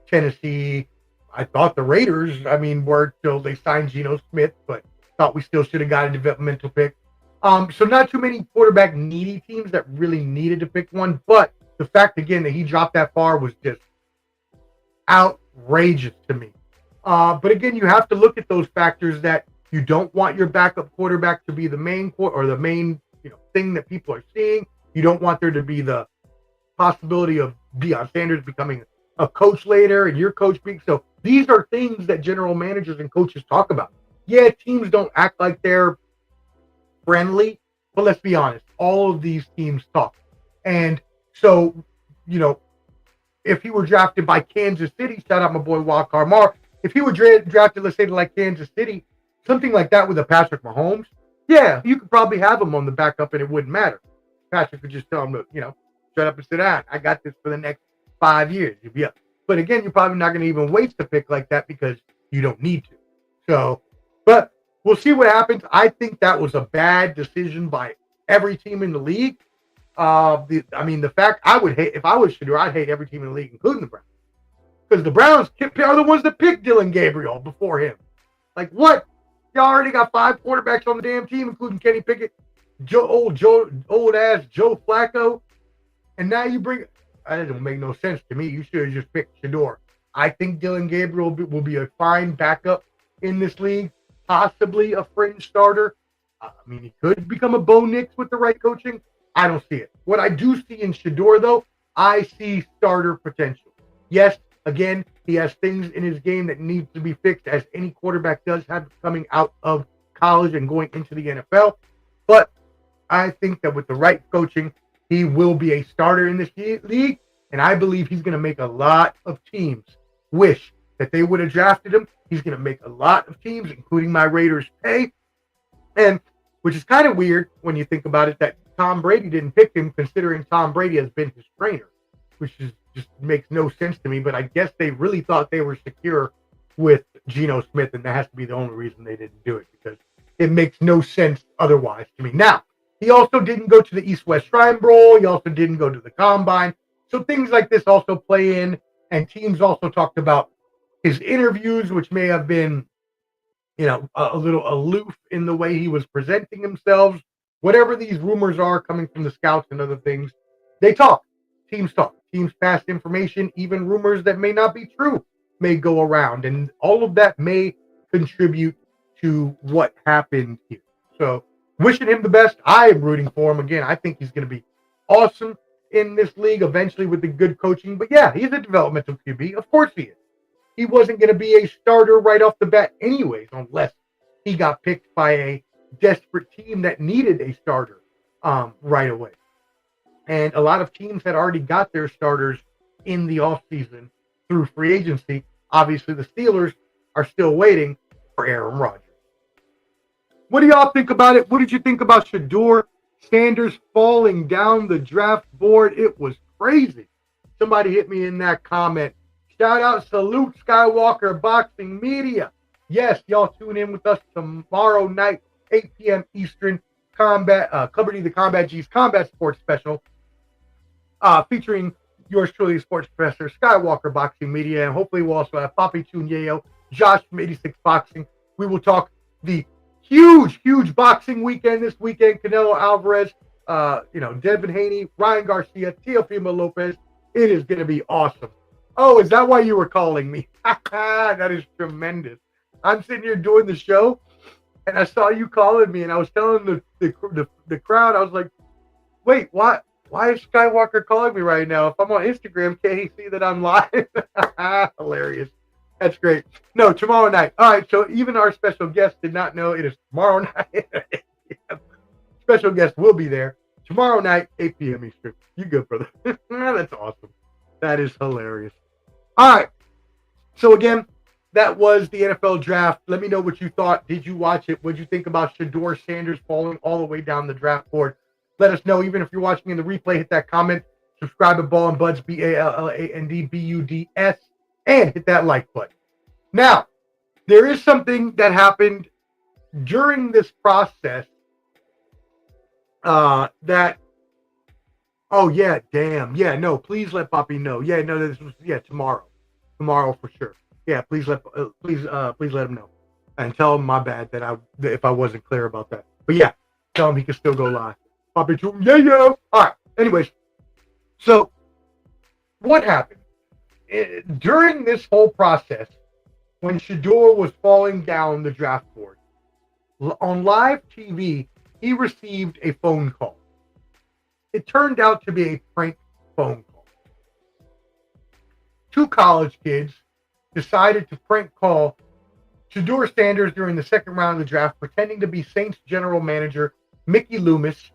Tennessee. I thought the Raiders, were till they signed Geno Smith, but thought we still should have got a developmental pick. So not too many quarterback needy teams that really needed to pick one, but the fact again that he dropped that far was just outrageous to me. But again, you have to look at those factors that you don't want your backup quarterback to be the main thing that people are seeing. You don't want there to be the possibility of Deion Sanders becoming a coach later and your coach being. So these are things that general managers and coaches talk about. Yeah, teams don't act like they're friendly, but let's be honest, all of these teams talk. And so, if he were drafted by Kansas City, shout out my boy Wildcard Mark, if he were drafted, let's say, to like Kansas City, something like that with a Patrick Mahomes, yeah, you could probably have him on the backup and it wouldn't matter. Patrick could just tell him to, shut up and sit down. I got this for the next 5 years. Yeah. But again, you're probably not going to even waste a pick like that because you don't need to. So, but we'll see what happens. I think that was a bad decision by every team in the league. The fact I would hate, if I was Shedeur, I'd hate every team in the league, including the Browns. Because the Browns are the ones that picked Dylan Gabriel before him. Like, what? Y'all already got 5 quarterbacks on the damn team, including Kenny Pickett, old ass Joe Flacco. And now you bring, that don't make no sense to me. You should have just picked Shedeur. I think Dylan Gabriel will be a fine backup in this league, possibly a fringe starter. He could become a Bo Nix with the right coaching. I don't see it. What I do see in Shedeur, though, I see starter potential. Yes, again, he has things in his game that needs to be fixed, as any quarterback does have coming out of college and going into the NFL. But I think that with the right coaching, he will be a starter in this league, and I believe he's going to make a lot of teams wish that they would have drafted him. He's going to make a lot of teams, including my Raiders, pay. And which is kind of weird when you think about it, that Tom Brady didn't pick him, considering Tom Brady has been his trainer, which is just makes no sense to me. But I guess they really thought they were secure with Geno Smith, and that has to be the only reason they didn't do it, because it makes no sense otherwise to me. Now, he also didn't go to the East-West Shrine Bowl. He also didn't go to the Combine. So things like this also play in, and teams also talked about his interviews, which may have been, a little aloof in the way he was presenting himself. Whatever these rumors are coming from the scouts and other things, they talk. Teams talk. Teams pass information. Even rumors that may not be true may go around, and all of that may contribute to what happened here. So wishing him the best. I am rooting for him again. I think he's going to be awesome in this league eventually with the good coaching. But yeah, he's a developmental QB. Of course he is. He wasn't going to be a starter right off the bat anyways, unless he got picked by a desperate team that needed a starter right away. And a lot of teams had already got their starters in the offseason through free agency. Obviously, the Steelers are still waiting for Aaron Rodgers. What do y'all think about it? What did you think about Shedeur Sanders falling down the draft board? It was crazy. Somebody hit me in that comment. Shout out, salute Skywalker Boxing Media. Yes, y'all tune in with us tomorrow night, 8 p.m. Eastern, Celebrity the Combat G's Combat Sports Special, featuring yours truly, Sports Professor, Skywalker Boxing Media, and hopefully we'll also have Papi Chunyeyo, Josh from 86 Boxing. We will talk the huge boxing weekend this weekend. Canelo Alvarez, Devin Haney, Ryan Garcia, Teofimo Lopez. It is going to be awesome. Oh, is that why you were calling me? That is tremendous. I'm sitting here doing the show, and I saw you calling me, and I was telling the crowd, I was like, wait, what? Why is Skywalker calling me right now? If I'm on Instagram, can't he see that I'm live? Hilarious. That's great. No, tomorrow night. All right, so even our special guest did not know it is tomorrow night. Special guest will be there tomorrow night, 8 p.m. Eastern. You good, brother. That's awesome. That is hilarious. All right. So again, that was the NFL draft. Let me know what you thought. Did you watch it? What did you think about Shedeur Sanders falling all the way down the draft board? Let us know. Even if you're watching in the replay, hit that comment. Subscribe to Ball and Buds, BALLANDBUDS, and hit that like button. Now, there is something that happened during this process that, oh, yeah, damn. Yeah, no, please let Poppy know. Yeah, no, this was, tomorrow. Tomorrow for sure. Yeah, please let him know. And tell him my bad if I wasn't clear about that. But yeah, tell him he can still go live. Poppy Chum, yeah. All right, anyways. So, what happened? During this whole process, when Shedeur was falling down the draft board, on live TV, he received a phone call. It turned out to be a prank phone call. Two college kids decided to prank call Shedeur Sanders during the second round of the draft, pretending to be Saints general manager Mickey Loomis,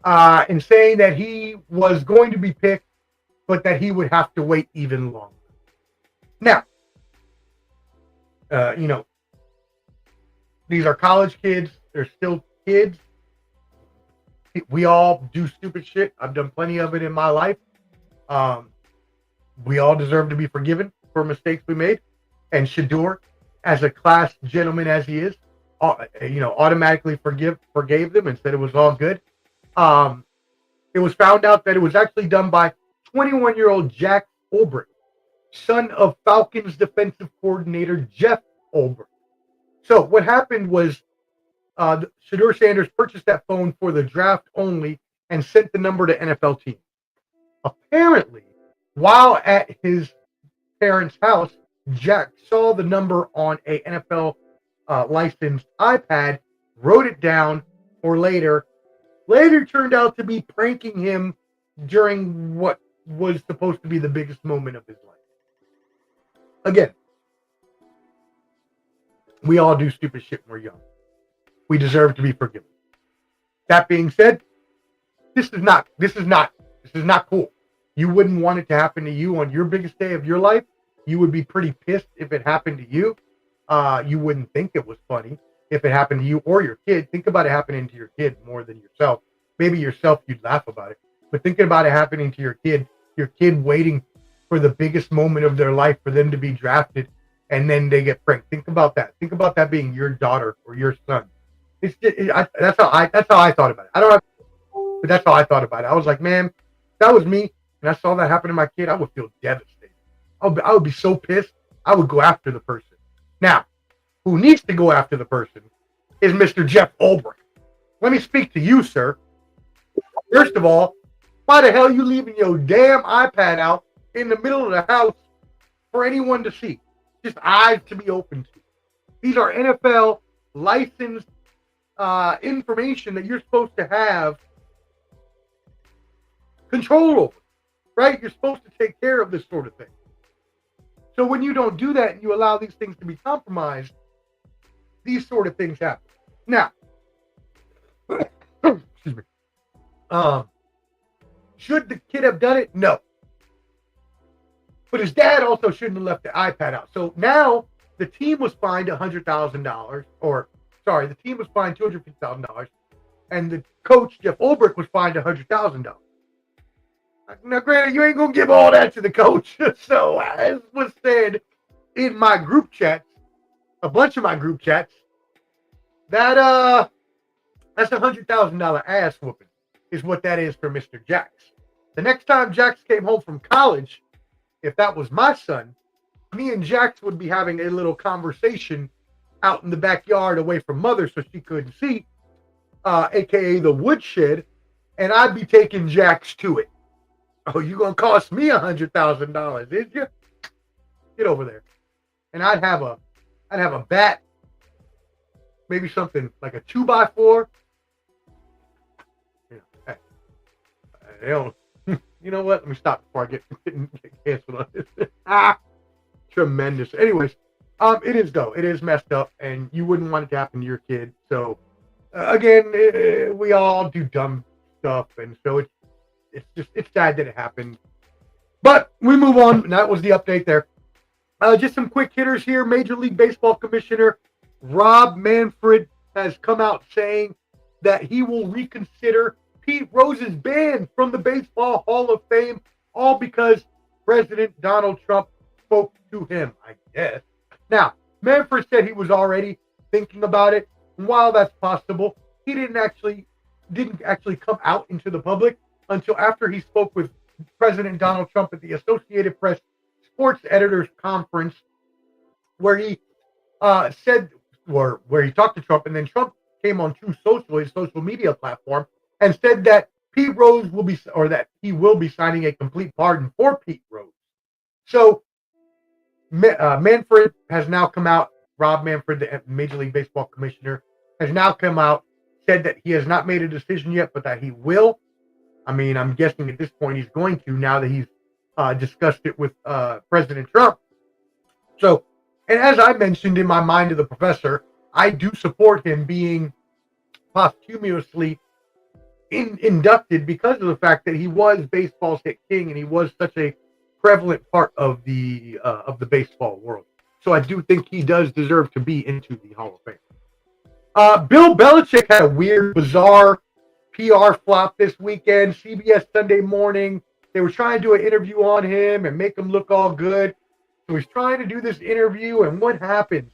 and saying that he was going to be picked, but that he would have to wait even longer. Now, these are college kids. They're still kids. We all do stupid shit. I've done plenty of it in my life. We all deserve to be forgiven for mistakes we made. And Shedeur, as a class gentleman as he is, automatically forgave them and said it was all good. It was found out that it was actually done by 21-year-old Jack Ulbrich, son of Falcons defensive coordinator Jeff Ulbrich. So what happened was Shedeur Sanders purchased that phone for the draft only and sent the number to NFL teams. Apparently, while at his parents' house, Jack saw the number on a NFL licensed iPad, wrote it down for later. Later turned out to be pranking him during what was supposed to be the biggest moment of his life. Again, we all do stupid shit when we're young. We deserve to be forgiven. That being said, this is not cool. You wouldn't want it to happen to you on your biggest day of your life. You would be pretty pissed if it happened to you. You wouldn't think it was funny if it happened to you or your kid. Think about it happening to your kid more than yourself. Maybe yourself, you'd laugh about it. But thinking about it happening to your kid waiting for the biggest moment of their life for them to be drafted, and then they get pranked. Think about that. Think about that being your daughter or your son. That's how I thought about it. I don't know, but that's how I thought about it. I was like, man, if that was me, and I saw that happen to my kid, I would feel devastated. I would be so pissed. I would go after the person. Now, who needs to go after the person is Mr. Jeff Ulbrich. Let me speak to you, sir. First of all, why the hell are you leaving your damn iPad out in the middle of the house for anyone to see? Just eyes to be open to. These are NFL licensed information that you're supposed to have control over, right? You're supposed to take care of this sort of thing. So when you don't do that and you allow these things to be compromised, these sort of things happen. Now, excuse me. Should the kid have done it? No. But his dad also shouldn't have left the iPad out. So now the team was fined $100,000, or sorry, the team was fined $250,000, and the coach Jeff Ulbrich was fined $100,000. Now, granted, you ain't gonna give all that to the coach. So, as was said in my group chats, a bunch of my group chats, that's $100,000 ass whooping is what that is for Mr. Jax. The next time Jax came home from college, if that was my son, me and Jax would be having a little conversation out in the backyard away from mother so she couldn't see, aka the woodshed, and I'd be taking Jax to it. Oh, you gonna cost me $100,000, did you? Get over there. And I'd have a bat, maybe something like a 2x4. They don't. You know what? Let me stop before I get canceled on this. Tremendous. Anyways, it is though. It is messed up, and you wouldn't want it to happen to your kid. So, again, we all do dumb stuff, and so it's sad that it happened. But we move on. And that was the update there. Just some quick hitters here. Major League Baseball Commissioner Rob Manfred has come out saying that he will reconsider Pete Rose's ban from the Baseball Hall of Fame, all because President Donald Trump spoke to him, I guess. Now, Manfred said he was already thinking about it. And while that's possible, he didn't actually come out into the public until after he spoke with President Donald Trump at the Associated Press Sports Editors Conference, where he where he talked to Trump, and then Trump came on Truth Social, his social media platform, and said that Pete Rose will be, or that he will be signing a complete pardon for Pete Rose. So Manfred has now come out. Rob Manfred, the Major League Baseball Commissioner, has now come out, said that he has not made a decision yet, but that he will. I mean, I'm guessing at this point he's going to, now that he's discussed it with President Trump. So, and as I mentioned in my Mind of the Professor, I do support him being posthumously inducted because of the fact that he was baseball's hit king and he was such a prevalent part of the baseball world. So I do think he does deserve to be into the Hall of Fame. Bill Belichick had a weird, bizarre PR flop this weekend. CBS Sunday Morning, they were trying to do an interview on him and make him look all good. So he's trying to do this interview, and what happens?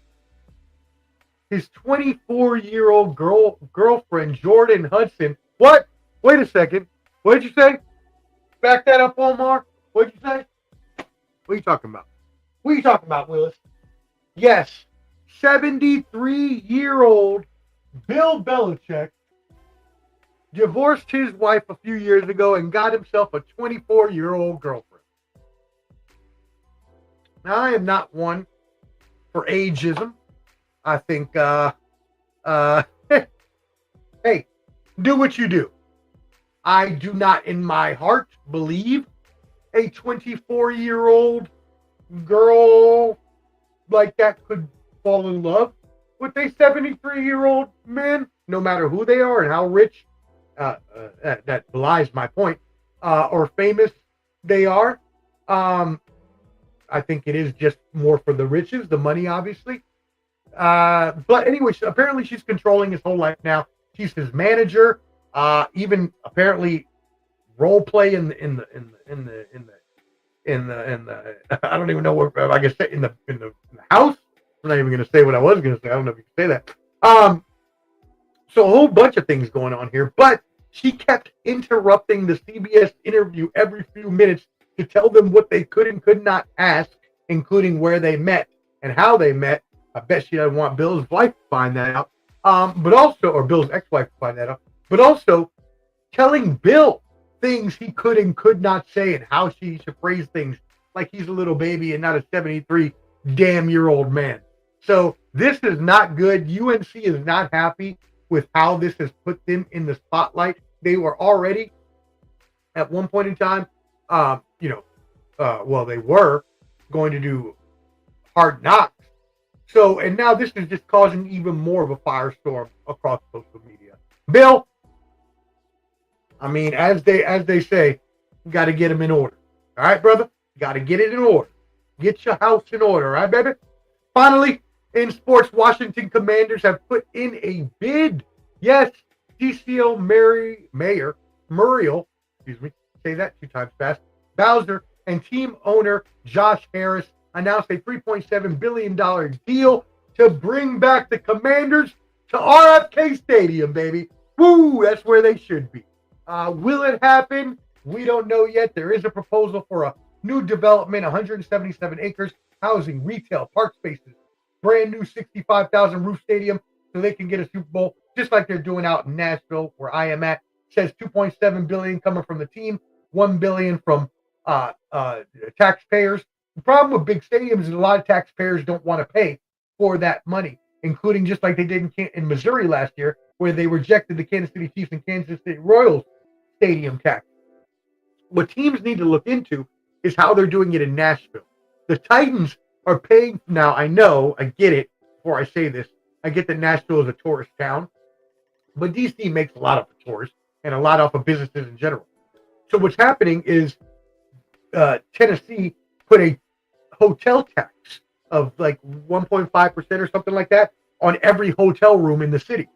His 24-year-old girlfriend, Jordan Hudson. What? Wait a second. What did you say? Back that up, Omar. What did you say? What are you talking about? What are you talking about, Willis? Yes, 73-year-old Bill Belichick divorced his wife a few years ago and got himself a 24-year-old girlfriend. Now, I am not one for ageism. I think, hey, do what you do. I do not, in my heart, believe a 24-year-old girl like that could fall in love with a 73-year-old man, no matter who they are and how rich, that belies my point, or famous they are. I think it is just more for the riches, the money, obviously. But anyway, apparently she's controlling his whole life now. She's his manager. Even apparently role play in the I don't even know what I guess in the house. I'm not even going to say what I was going to say. I don't know if you can say that. So a whole bunch of things going on here, but she kept interrupting the CBS interview every few minutes to tell them what they could and could not ask, including where they met and how they met. I bet she doesn't want Bill's wife to find that out. But also, or Bill's ex-wife to find that out, but also telling Bill things he could and could not say and how she should phrase things like he's a little baby and not a 73-damn-year-old man. So this is not good. UNC is not happy with how this has put them in the spotlight. They were already at one point in time, they were going to do Hard Knocks. So, and now this is just causing even more of a firestorm across social media. Bill, I mean, as they say, you got to get them in order. All right, brother? You got to get it in order. Get your house in order, all right, baby? Finally, in sports, Washington Commanders have put in a bid. Yes, DCL Muriel, say that 2 times fast, Bowser, and team owner Josh Harris announced a $3.7 billion deal to bring back the Commanders to RFK Stadium, baby. Woo, that's where they should be. Will it happen? We don't know yet. There is a proposal for a new development, 177 acres, housing, retail, park spaces, brand new 65,000 roof stadium so they can get a Super Bowl, just like they're doing out in Nashville, where I am at. It says $2.7 billion coming from the team, $1 billion from taxpayers. The problem with big stadiums is a lot of taxpayers don't want to pay for that money, including just like they did in Missouri last year, where they rejected the Kansas City Chiefs and Kansas City Royals stadium tax. What teams need to look into is how they're doing it in Nashville. The Titans are paying now. I know, I get it. Before I say this, I get that Nashville is a tourist town, but DC makes a lot of tourists and a lot off of businesses in general. So what's happening is Tennessee put a hotel tax of like 1.5% or something like that on every hotel room in the city.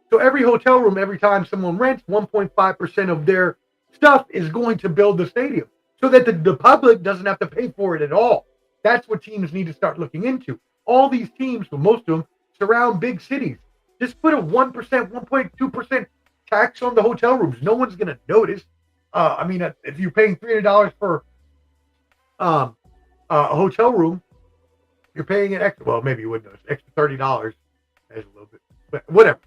So every hotel room, every time someone rents, 1.5% of their stuff is going to build the stadium so that the public doesn't have to pay for it at all. That's what teams need to start looking into. All these teams, well, most of them, surround big cities. Just put a 1%, 1.2% tax on the hotel rooms. No one's going to notice. If you're paying $300 for a hotel room, you're paying an extra. Well, maybe you wouldn't notice. Extra $30 is a little bit, but whatever.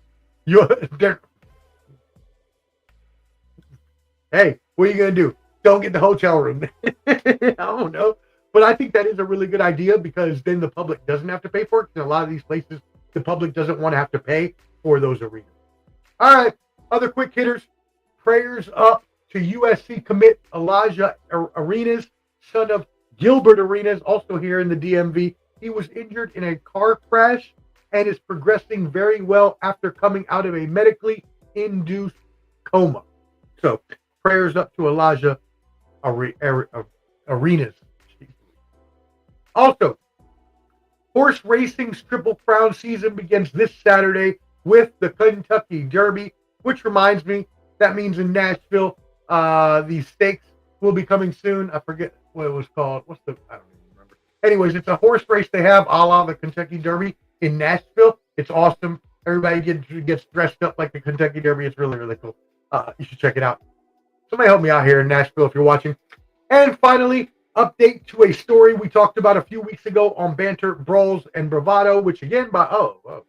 Hey, what are you going to do? Don't get the hotel room. I don't know. But I think that is a really good idea because then the public doesn't have to pay for it. In a lot of these places, the public doesn't want to have to pay for those arenas. All right. Other quick hitters. Prayers up to USC commit Elijah Arenas, son of Gilbert Arenas, also here in the DMV. He was injured in a car crash and is progressing very well after coming out of a medically induced coma. So prayers up to Elijah Arenas. Also, horse racing's Triple Crown season begins this Saturday with the Kentucky Derby, which reminds me, that means in Nashville, the stakes will be coming soon. I forget what it was called. I don't even remember. Anyways, it's a horse race they have a la the Kentucky Derby in Nashville. It's awesome. Everybody gets dressed up like the Kentucky Derby. It's really, really cool. You should check it out. Somebody help me out here in Nashville if you're watching. And finally, update to a story we talked about a few weeks ago on Banter, Brawls, and Bravado, which again, that's a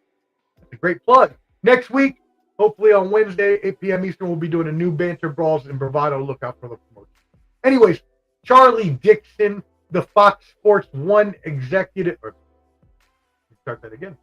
great plug. Next week, hopefully on Wednesday, 8 p.m. Eastern, we'll be doing a new Banter, Brawls, and Bravado. Look out for the promotion. Anyways, Charlie Dixon, the Fox Sports 1 executive. Start that again.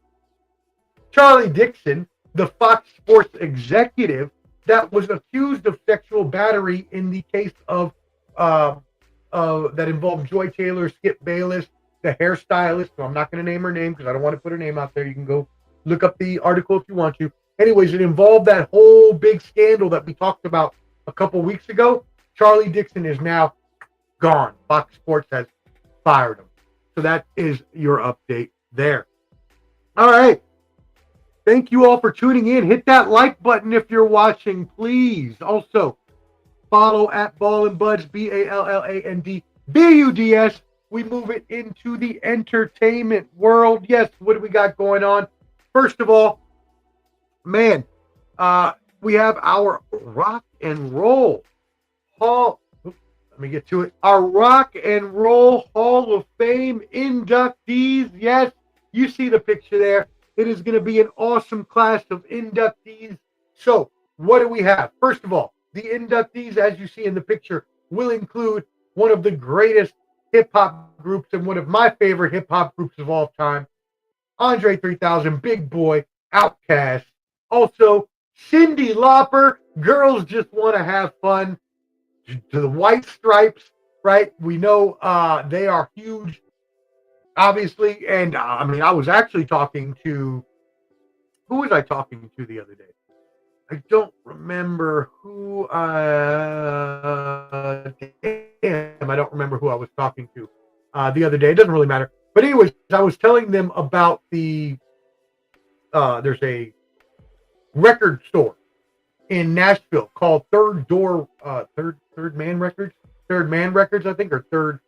Charlie Dixon, the Fox Sports executive that was accused of sexual battery in the case of that involved Joy Taylor, Skip Bayless, the hairstylist. So I'm not going to name her name because I don't want to put her name out there. You can go look up the article if you want to. Anyways, it involved that whole big scandal that we talked about a couple weeks ago. Charlie Dixon is now gone. Fox Sports has fired him. So that is your update there. All right. Thank you all for tuning in. Hit that like button if you're watching, please. Also, follow at Ballin' Buds, BALLANDBUDS. We move it into the entertainment world. Yes, what do we got going on? First of all, man, we have our Rock and Roll Hall. Let me get to it. Our Rock and Roll Hall of Fame inductees. Yes, you see the picture there. It is going to be an awesome class of inductees. So, what do we have? First of all, the inductees, as you see in the picture, will include one of the greatest hip-hop groups and one of my favorite hip-hop groups of all time, Andre 3000, Big Boy, Outkast, Also, Cyndi Lauper, Girls Just Want to Have Fun, to the White Stripes, right? We know they are huge, obviously. And I mean, I was actually talking to, who was I talking to the other day? I don't remember who. Damn, I don't remember who I was talking to the other day. It doesn't really matter. But anyways, I was telling them about there's a record store in Nashville called Third Man Records, I think, or Third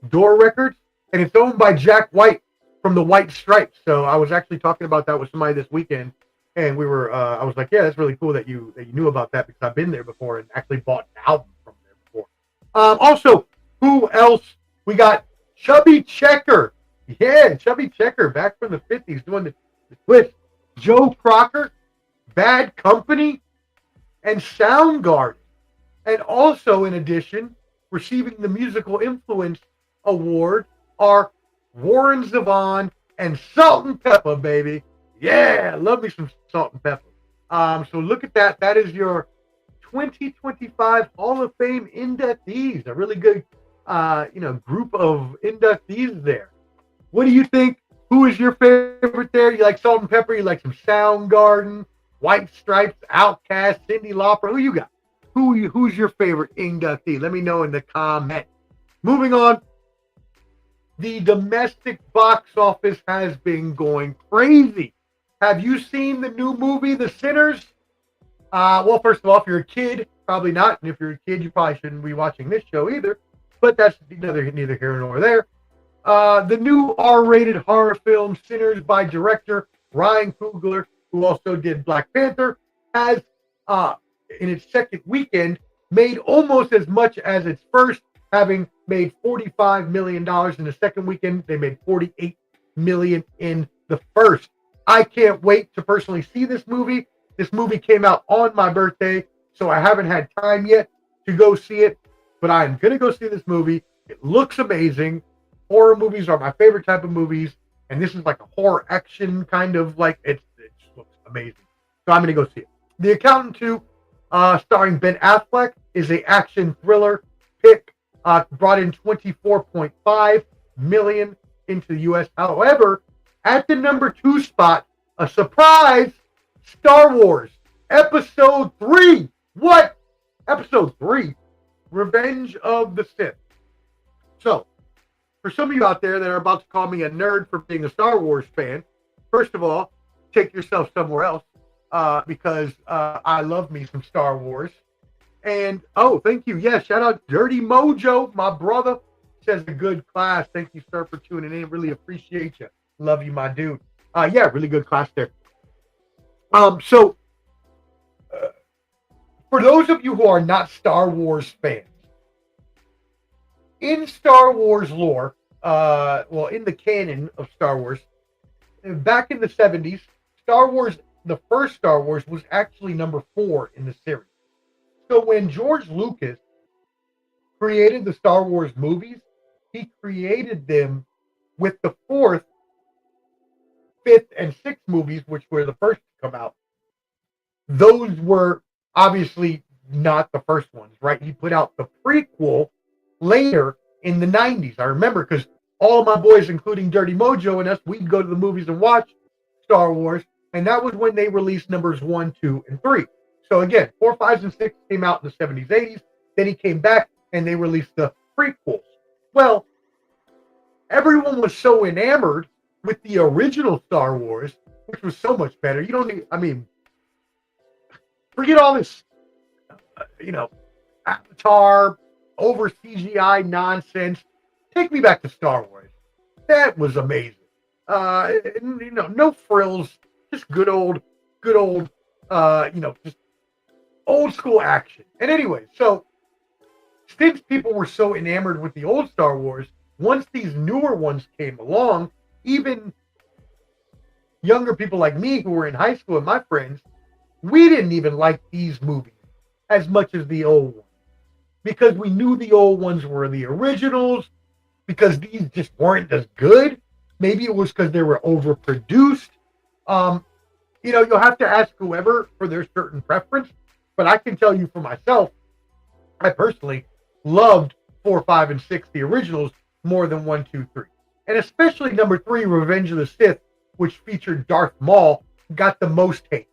Door Records, and it's owned by Jack White from the White Stripes. So I was actually talking about that with somebody this weekend, and we were, I was like, yeah, that's really cool that you knew about that, because I've been there before and actually bought an album from there before. Also, who else? We got Chubby Checker. Yeah, Chubby Checker, back from the 50s, doing the twist. Joe Crocker, Bad Company, and Soundgarden. And also, in addition, receiving the Musical Influence Award are Warren Zevon and Salt and Pepper, baby. Yeah, love me some Salt and Pepper. So look at that. That is your 2025 Hall of Fame inductees. A really good, group of inductees there. What do you think? Who is your favorite there? You like Salt and Pepper? You like some Soundgarden, White Stripes, Outkast, Cyndi Lauper? Who you got? Who's your favorite inductee? Let me know in the comments. Moving on. The domestic box office has been going crazy. Have you seen the new movie, The Sinners? Well, first of all, if you're a kid, probably not. And if you're a kid, you probably shouldn't be watching this show either. But that's neither here nor there. The new R-rated horror film, Sinners, by director Ryan Coogler, who also did Black Panther, has, in its second weekend, made almost as much as its first, having made $45 million in the second weekend. They made $48 million in the first. I can't wait to personally see this movie. This movie came out on my birthday, so I haven't had time yet to go see it, but I'm going to go see this movie. It looks amazing. Horror movies are my favorite type of movies, and this is like a horror action kind of, like, it just looks amazing. So I'm going to go see it. The Accountant 2, starring Ben Affleck, is an action thriller pick, brought in $24.5 million into the U.S. However, at the number 2 spot, a surprise, Star Wars Episode 3. What? Episode 3? Revenge of the Sith. So, for some of you out there that are about to call me a nerd for being a Star Wars fan, first of all, take yourself somewhere else, because I love me some Star Wars. And, oh, thank you. Yeah, shout out Dirty Mojo, my brother. Says a good class. Thank you, sir, for tuning in. Really appreciate you. Love you, my dude. Yeah, really good class there. For those of you who are not Star Wars fans, in Star Wars lore, in the canon of Star Wars, back in the 70s, Star Wars, the first Star Wars, was actually number 4 in the series. So when George Lucas created the Star Wars movies, he created them with the 4th, 5th, and 6th movies, which were the first to come out. Those were obviously not the first ones, right? He put out the prequel later in the 90s. I remember, because all of my boys, including Dirty Mojo and us, we'd go to the movies and watch Star Wars, and that was when they released numbers 1, 2, and 3. So again, 4, 5, and 6 came out in the 70s, 80s. Then he came back and they released the prequels. Well, everyone was so enamored with the original Star Wars, which was so much better. You don't need, forget all this, Avatar, over CGI nonsense. Take me back to Star Wars. That was amazing. No frills, just good old, just old school action. And anyway, so since people were so enamored with the old Star Wars, once these newer ones came along, even younger people like me who were in high school and my friends, we didn't even like these movies as much as the old ones, because we knew the old ones were the originals, because these just weren't as good. Maybe it was because they were overproduced. you'll have to ask whoever for their certain preference. But I can tell you for myself, I personally loved 4, 5, and 6, the originals, more than 1, 2, 3. And especially number 3, Revenge of the Sith, which featured Darth Maul, got the most hate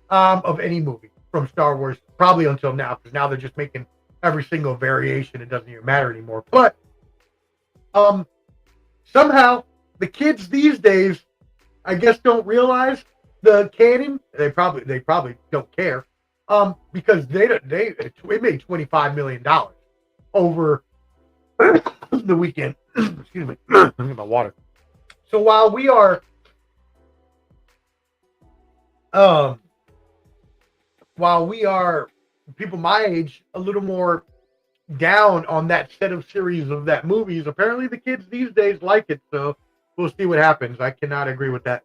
of any movie from Star Wars, probably until now, because now they're just making every single variation. It doesn't even matter anymore. But somehow the kids these days, I guess, don't realize the canon. They probably don't care, because it made $25 million over the weekend. Excuse me, let me get my water. So while we are people my age a little more down on that set of series of that movies, apparently the kids these days like it. So we'll see what happens. I cannot agree with that.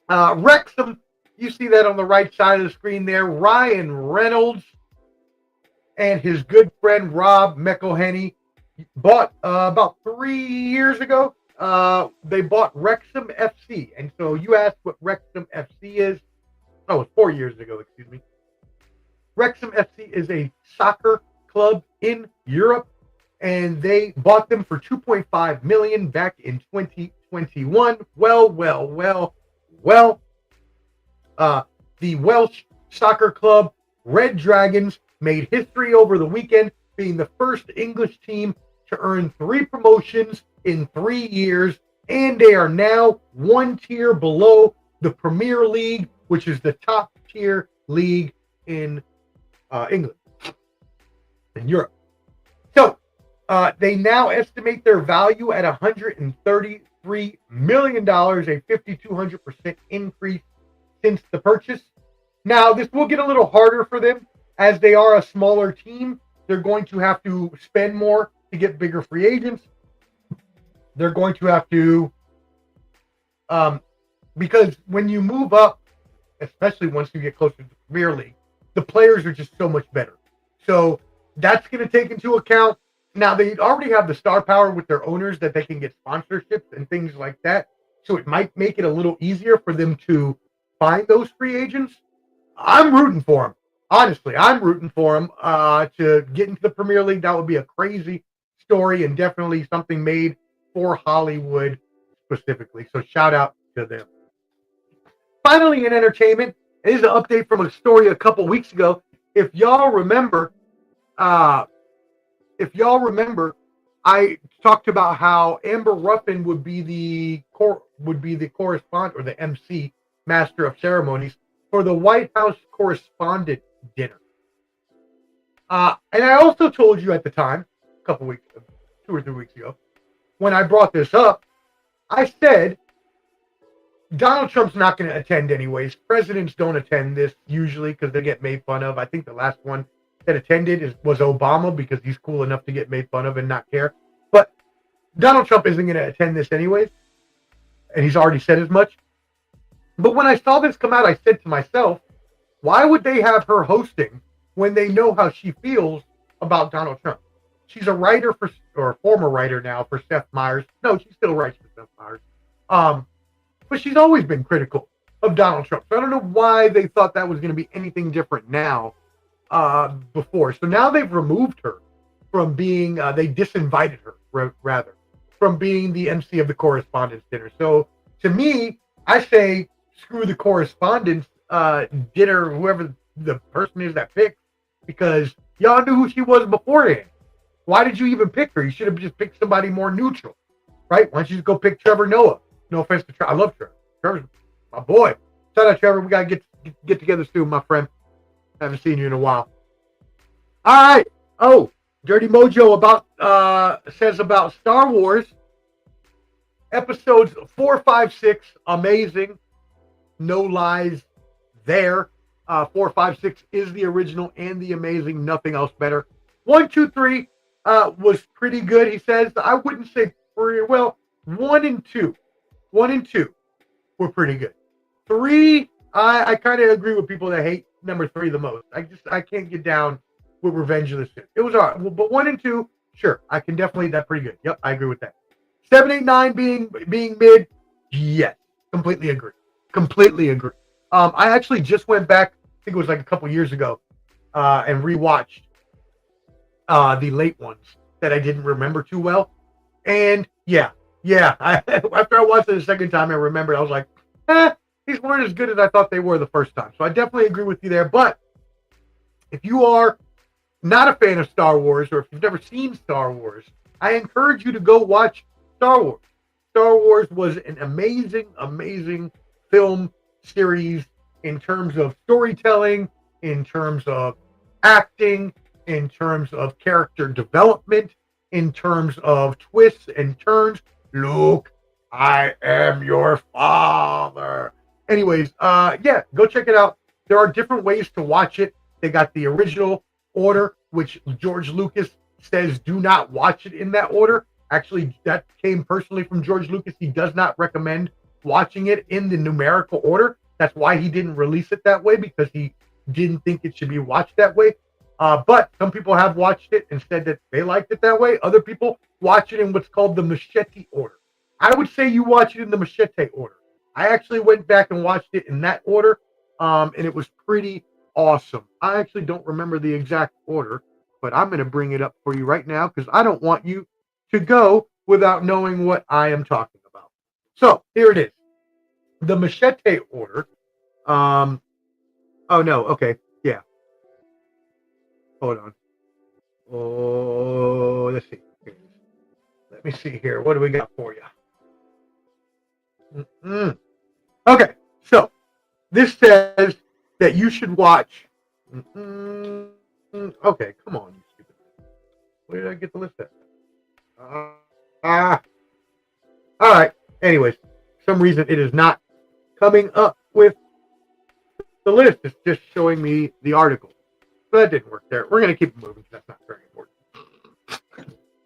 Wrexham, you see that on the right side of the screen there. Ryan Reynolds and his good friend Rob McElhenney bought about 3 years ago. They bought Wrexham FC, and so you asked what Wrexham FC is. Oh, it was 4 years ago. Excuse me. Wrexham FC is a soccer club in Europe, and they bought them for $2.5 million back in 2021. The Welsh soccer club Red Dragons made history over the weekend, being the first English team to earn 3 promotions in 3 years, and they are now 1 tier below the Premier League, which is the top tier league in England, in Europe. So they now estimate their value at $133 million, a 5,200% increase since the purchase. Now, this will get a little harder for them as they are a smaller team. They're going to have to spend more to get bigger free agents. They're going to have to, because when you move up, especially once you get closer to the Premier League, the players are just so much better. So that's going to take into account. Now, they already have the star power with their owners that they can get sponsorships and things like that. So it might make it a little easier for them to find those free agents. I'm rooting for them. Honestly, I'm rooting for them to get into the Premier League. That would be a crazy story and definitely something made for Hollywood specifically. So shout out to them. Finally, in entertainment, it is an update from a story a couple weeks ago. If y'all remember, I talked about how Amber Ruffin would be the correspondent or the MC, Master of Ceremonies, for the White House Correspondent Dinner. And I also told you at the time, 2 or 3 weeks ago, when I brought this up, I said Donald Trump's not going to attend anyways. Presidents don't attend this usually because they get made fun of. I think the last one that attended was Obama because he's cool enough to get made fun of and not care. But Donald Trump isn't going to attend this anyways, and he's already said as much. But when I saw this come out, I said to myself, why would they have her hosting when they know how she feels about Donald Trump? She's a writer or a former writer now for Seth Meyers. No, she still writes for Seth Meyers. But she's always been critical of Donald Trump. So I don't know why they thought that was going to be anything different now before. So now they've removed her from being, they disinvited her, rather, from being the MC of the Correspondence Dinner. So to me, I say, screw the Correspondence Dinner, whoever the person is that picked, because y'all knew who she was beforehand. Why did you even pick her? You should have just picked somebody more neutral, right? Why don't you just go pick Trevor Noah? No offense to Trevor. I love Trevor. Trevor's my boy. Shout out, Trevor. We got to get together soon, my friend. Haven't seen you in a while. All right. Oh, Dirty Mojo says about Star Wars. Episodes 4, 5, 6, amazing. No lies there. 4, 5, 6 is the original and the amazing. Nothing else better. 1, 2, 3 was pretty good, he says. I wouldn't say pretty well. 1 and 2. 1 and 2 were pretty good. 3, I kind of agree with people that hate number 3 the most. I can't get down with Revenge of the Sith. It was all right. But 1 and 2, sure, I can definitely, that's pretty good. Yep, I agree with that. 7, 8, 9 being mid, yes, completely agree. Completely agree. I actually just went back, I think it was like a couple years ago, and rewatched the late ones that I didn't remember too well. And yeah, after I watched it the second time, I remembered, I was like, these weren't as good as I thought they were the first time. So I definitely agree with you there. But if you are not a fan of Star Wars, or if you've never seen Star Wars, I encourage you to go watch Star Wars. Star Wars was an amazing film series in terms of storytelling, in terms of acting, in terms of character development, in terms of twists and turns. Luke, I am your father. Anyways, yeah, go check it out. There are different ways to watch it. They got the original order, which George Lucas says do not watch it in that order. Actually, that came personally from George Lucas. He does not recommend watching it in the numerical order. That's why he didn't release it that way, because he didn't think it should be watched that way. But some people have watched it and said that they liked it that way. Other people watch it in what's called the machete order. I would say you watch it in the machete order. I actually went back and watched it in that order, and it was pretty awesome. I actually don't remember the exact order, but I'm going to bring it up for you right now because I don't want you to go without knowing what I am talking about. So here it is. The machete order. Oh no. Okay. Yeah. Hold on. Oh, let's see. Let me see here. What do we got for you? Okay. So this says that you should watch. Okay. Come on, you stupid. Where did I get the list at? All right. Anyways, for some reason it is not coming up with the list. It's just showing me the article. But that didn't work there. We're going to keep moving because that's not very important.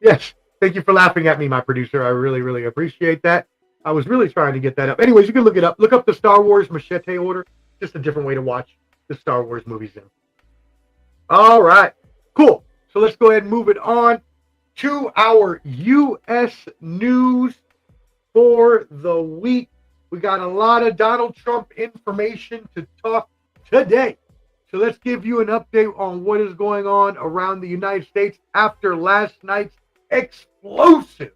Yes. Thank you for laughing at me, my producer. I really appreciate that. I was really trying to get that up. Anyways, you can look it up. Look up the Star Wars machete order. Just a different way to watch the Star Wars movies in. All right. Cool. So let's go ahead and move it on to our U.S. news for the week. We got a lot of Donald Trump information to talk today. So let's give you an update on what is going on around the United States after last night's explosive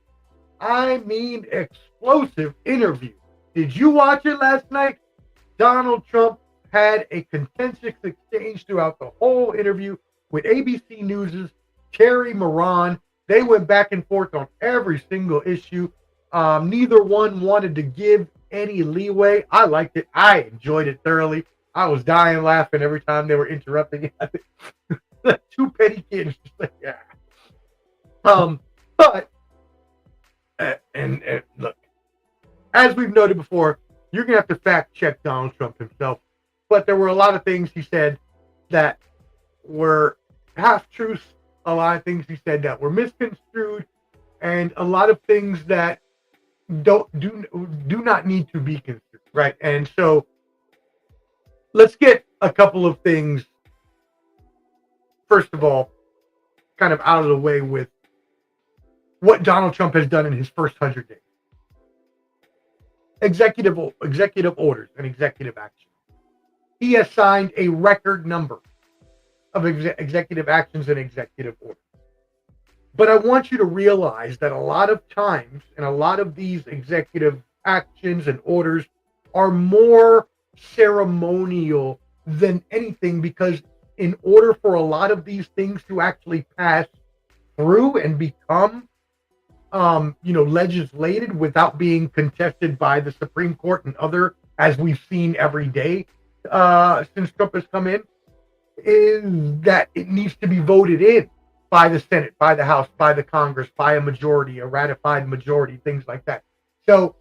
interview. Did you watch it last night? Donald Trump had a contentious exchange throughout the whole interview with ABC News' Terry Moran. They went back and forth on every single issue. Neither one wanted to give any leeway. I liked it. I enjoyed it thoroughly. I was dying laughing every time they were interrupting. Two petty kids. Just like, yeah. But look, as we've noted before, you're gonna have to fact check Donald Trump himself. But there were a lot of things he said that were half truths. A lot of things he said that were misconstrued, and a lot of things that do not need to be construed, right? And so let's get a couple of things, first of all, kind of out of the way with what Donald Trump has done in his first 100 days. Executive orders and executive action. He has signed a record number of executive actions and executive orders. But I want you to realize that a lot of times, and a lot of these executive actions and orders are more ceremonial than anything, because in order for a lot of these things to actually pass through and become legislated without being contested by the Supreme Court and other, as we've seen every day since Trump has come in, is that it needs to be voted in by the Senate, by the House, by the Congress, by a majority, a ratified majority, things like that. So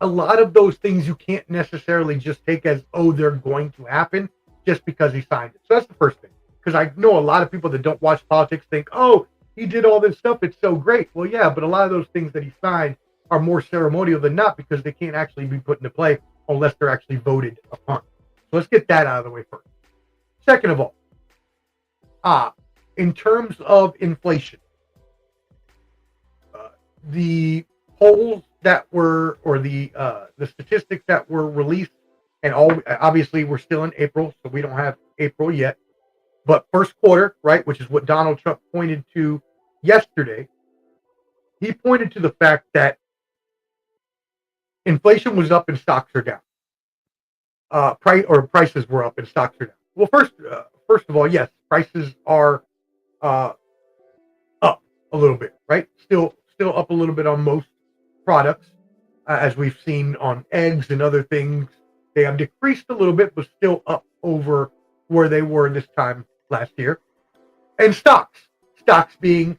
a lot of those things you can't necessarily just take as, oh, they're going to happen just because he signed it. So that's the first thing. Because I know a lot of people that don't watch politics think, oh, he did all this stuff, it's so great. Well, yeah, but a lot of those things that he signed are more ceremonial than not, because they can't actually be put into play unless they're actually voted upon. So let's get that out of the way first. Second of all, in terms of inflation, the polls that were, or the statistics that were released and obviously we're still in April, so we don't have April yet. But first quarter, right, which is what Donald Trump pointed to yesterday, he pointed to the fact that inflation was up and stocks are down. Prices were up and stocks are down. Well, first of all, yes, prices are up a little bit, right? Still up a little bit on most products, as we've seen on eggs and other things. They have decreased a little bit, but still up over where they were this time last year. And stocks being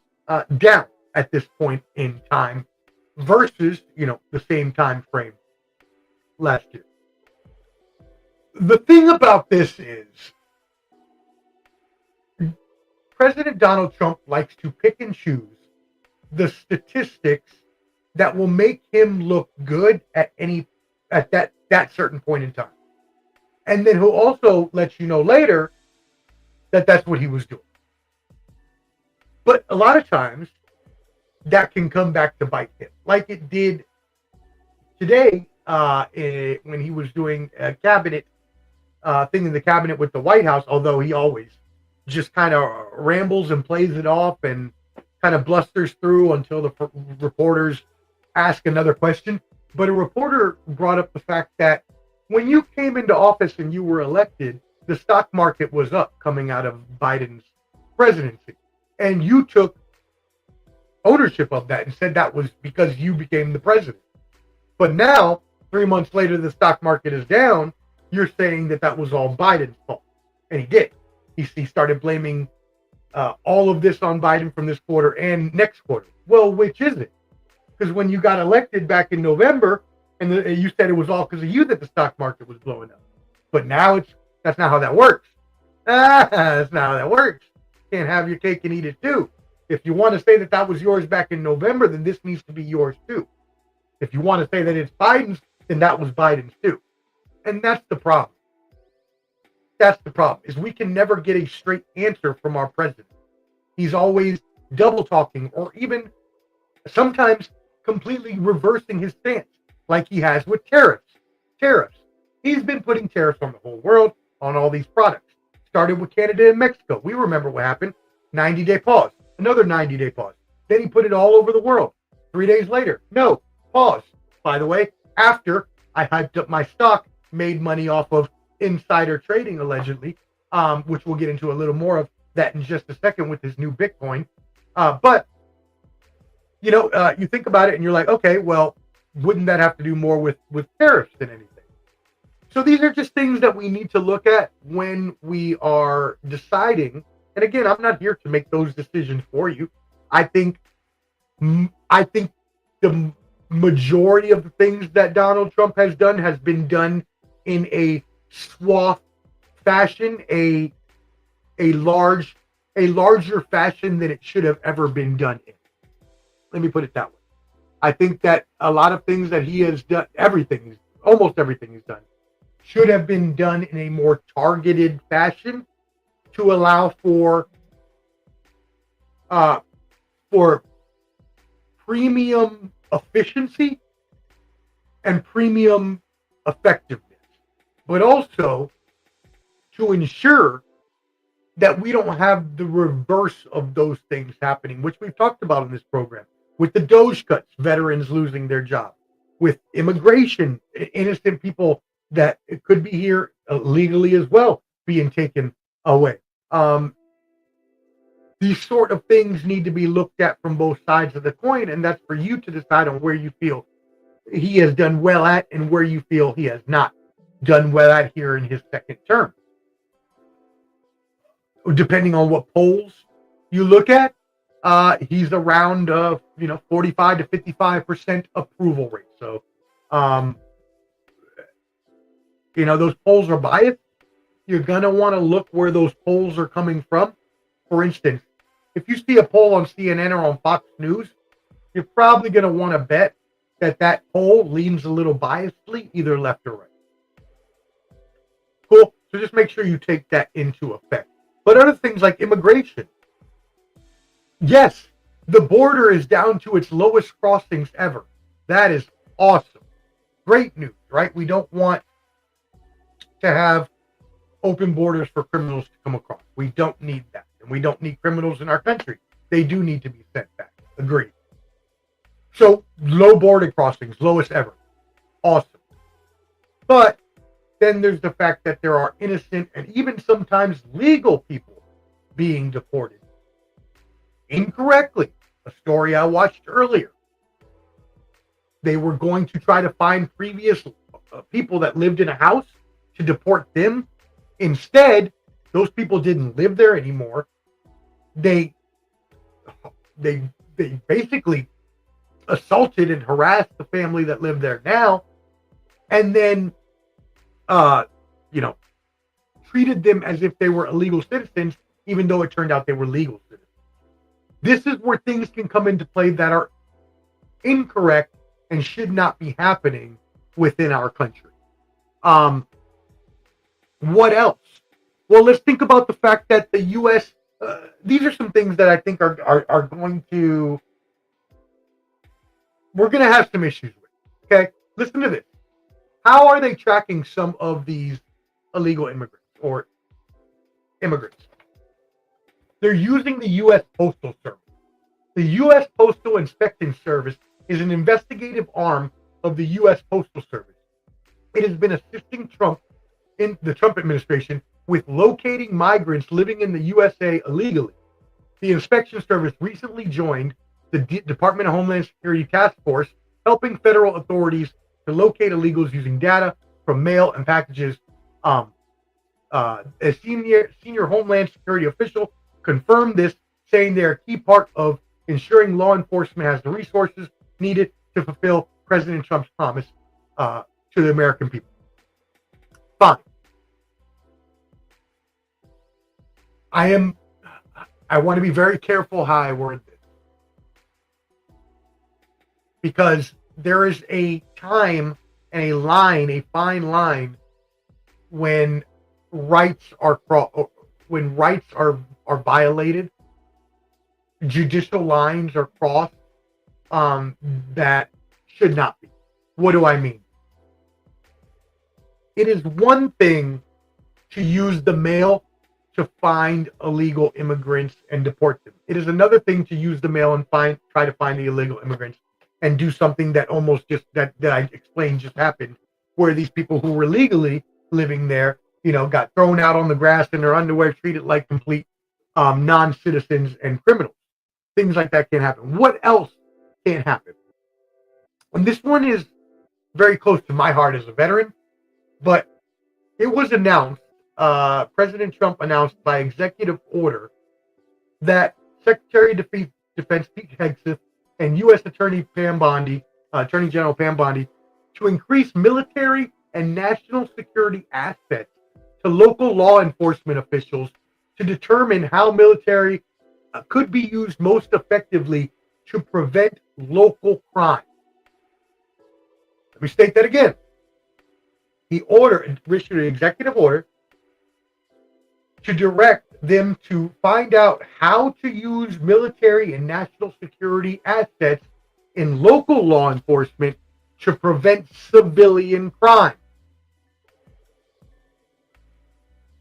down at this point in time versus, the same time frame last year. The thing about this is President Donald Trump likes to pick and choose the statistics that will make him look good at that certain point in time. And then he'll also let you know later that that's what he was doing. But a lot of times that can come back to bite him, like it did today when he was doing a cabinet thing in the cabinet with the White House, although he always just kind of rambles and plays it off and kind of blusters through until the reporters ask another question. But a reporter brought up the fact that when you came into office and you were elected, the stock market was up coming out of Biden's presidency. And you took ownership of that and said that was because you became the president. But now, 3 months later, the stock market is down. You're saying that was all Biden's fault. And he did. He started blaming all of this on Biden from this quarter and next quarter. Well, which is it? Because when you got elected back in November, and you said it was all because of you that the stock market was blowing up. But now that's not how that works. That's not how that works. You can't have your cake and eat it too. If you want to say that was yours back in November, then this needs to be yours too. If you want to say that it's Biden's, then that was Biden's too. And that's the problem. That's the problem, is we can never get a straight answer from our president. He's always double talking, or even sometimes completely reversing his stance, like he has with tariffs. He's been putting tariffs on the whole world, on all these products. Started with Canada and Mexico. We remember what happened. 90-day pause. Another 90-day pause. Then he put it all over the world. 3 days later, no, pause. By the way, after I hyped up my stock, made money off of insider trading, allegedly, which we'll get into a little more of that in just a second with his new Bitcoin. But you think about it and you're like, okay, well, wouldn't that have to do more with tariffs than anything? So these are just things that we need to look at when we are deciding. And again, I'm not here to make those decisions for you. I think the majority of the things that Donald Trump has been done in a swath fashion, a larger fashion than it should have ever been done in. Let me put it that way. I think that a lot of things that he has done, almost everything he's done, should have been done in a more targeted fashion to allow for premium efficiency and premium effectiveness, but also to ensure that we don't have the reverse of those things happening, which we've talked about in this program, with the Doge cuts, veterans losing their job, with immigration, innocent people that could be here legally as well being taken away. These sort of things need to be looked at from both sides of the coin, and that's for you to decide on where you feel he has done well at and where you feel he has not done well at here in his second term. Depending on what polls you look at, he's around 45 to 55% approval rate. So, those polls are biased. You're gonna want to look where those polls are coming from. For instance, if you see a poll on CNN or on Fox News, you're probably gonna want to bet that poll leans a little biasedly, either left or right. Cool. So just make sure you take that into effect. But other things like immigration. Yes, the border is down to its lowest crossings ever. That is awesome. Great news, right? We don't want to have open borders for criminals to come across. We don't need that. And we don't need criminals in our country. They do need to be sent back. Agreed. So low border crossings, lowest ever. Awesome. But then there's the fact that there are innocent and even sometimes legal people being deported incorrectly. A story I watched earlier. They were going to try to find previous people that lived in a house to deport them. Instead, those people didn't live there anymore. They basically assaulted and harassed the family that lived there now, and then treated them as if they were illegal citizens, even though it turned out they were legal citizens. This is where things can come into play that are incorrect and should not be happening within our country. What else? Well, let's think about the fact that the U.S. These are some things that I think are going to. We're going to have some issues with. Okay, listen to this. How are they tracking some of these illegal immigrants or immigrants? They're using the U.S. Postal Service. The U.S. Postal Inspection Service is an investigative arm of the U.S. Postal Service. It has been assisting the Trump administration with locating migrants living in the USA illegally. The inspection service recently joined the Department of Homeland Security Task Force, helping federal authorities to locate illegals using data from mail and packages. A senior Homeland Security official confirmed this, saying they're a key part of ensuring law enforcement has the resources needed to fulfill President Trump's promise to the American people. Fine. I want to be very careful how I word this, because there is a time and a fine line when rights are violated, judicial lines are crossed that should not be. What do I mean? It is one thing to use the mail to find illegal immigrants and deport them. It is another thing to use the mail and try to find the illegal immigrants and do something that almost just that I explained just happened, where these people who were legally living there, got thrown out on the grass in their underwear, treated like complete non-citizens and criminals. Things like that can happen. What else can happen? And this one is very close to my heart as a veteran, but it was announced, President Trump announced by executive order that Secretary of Defense Pete Hegseth and U.S. Attorney General Pam Bondi to increase military and national security assets to local law enforcement officials to determine how military could be used most effectively to prevent local crime. Let me state that again. He issued an executive order to direct them to find out how to use military and national security assets in local law enforcement to prevent civilian crime.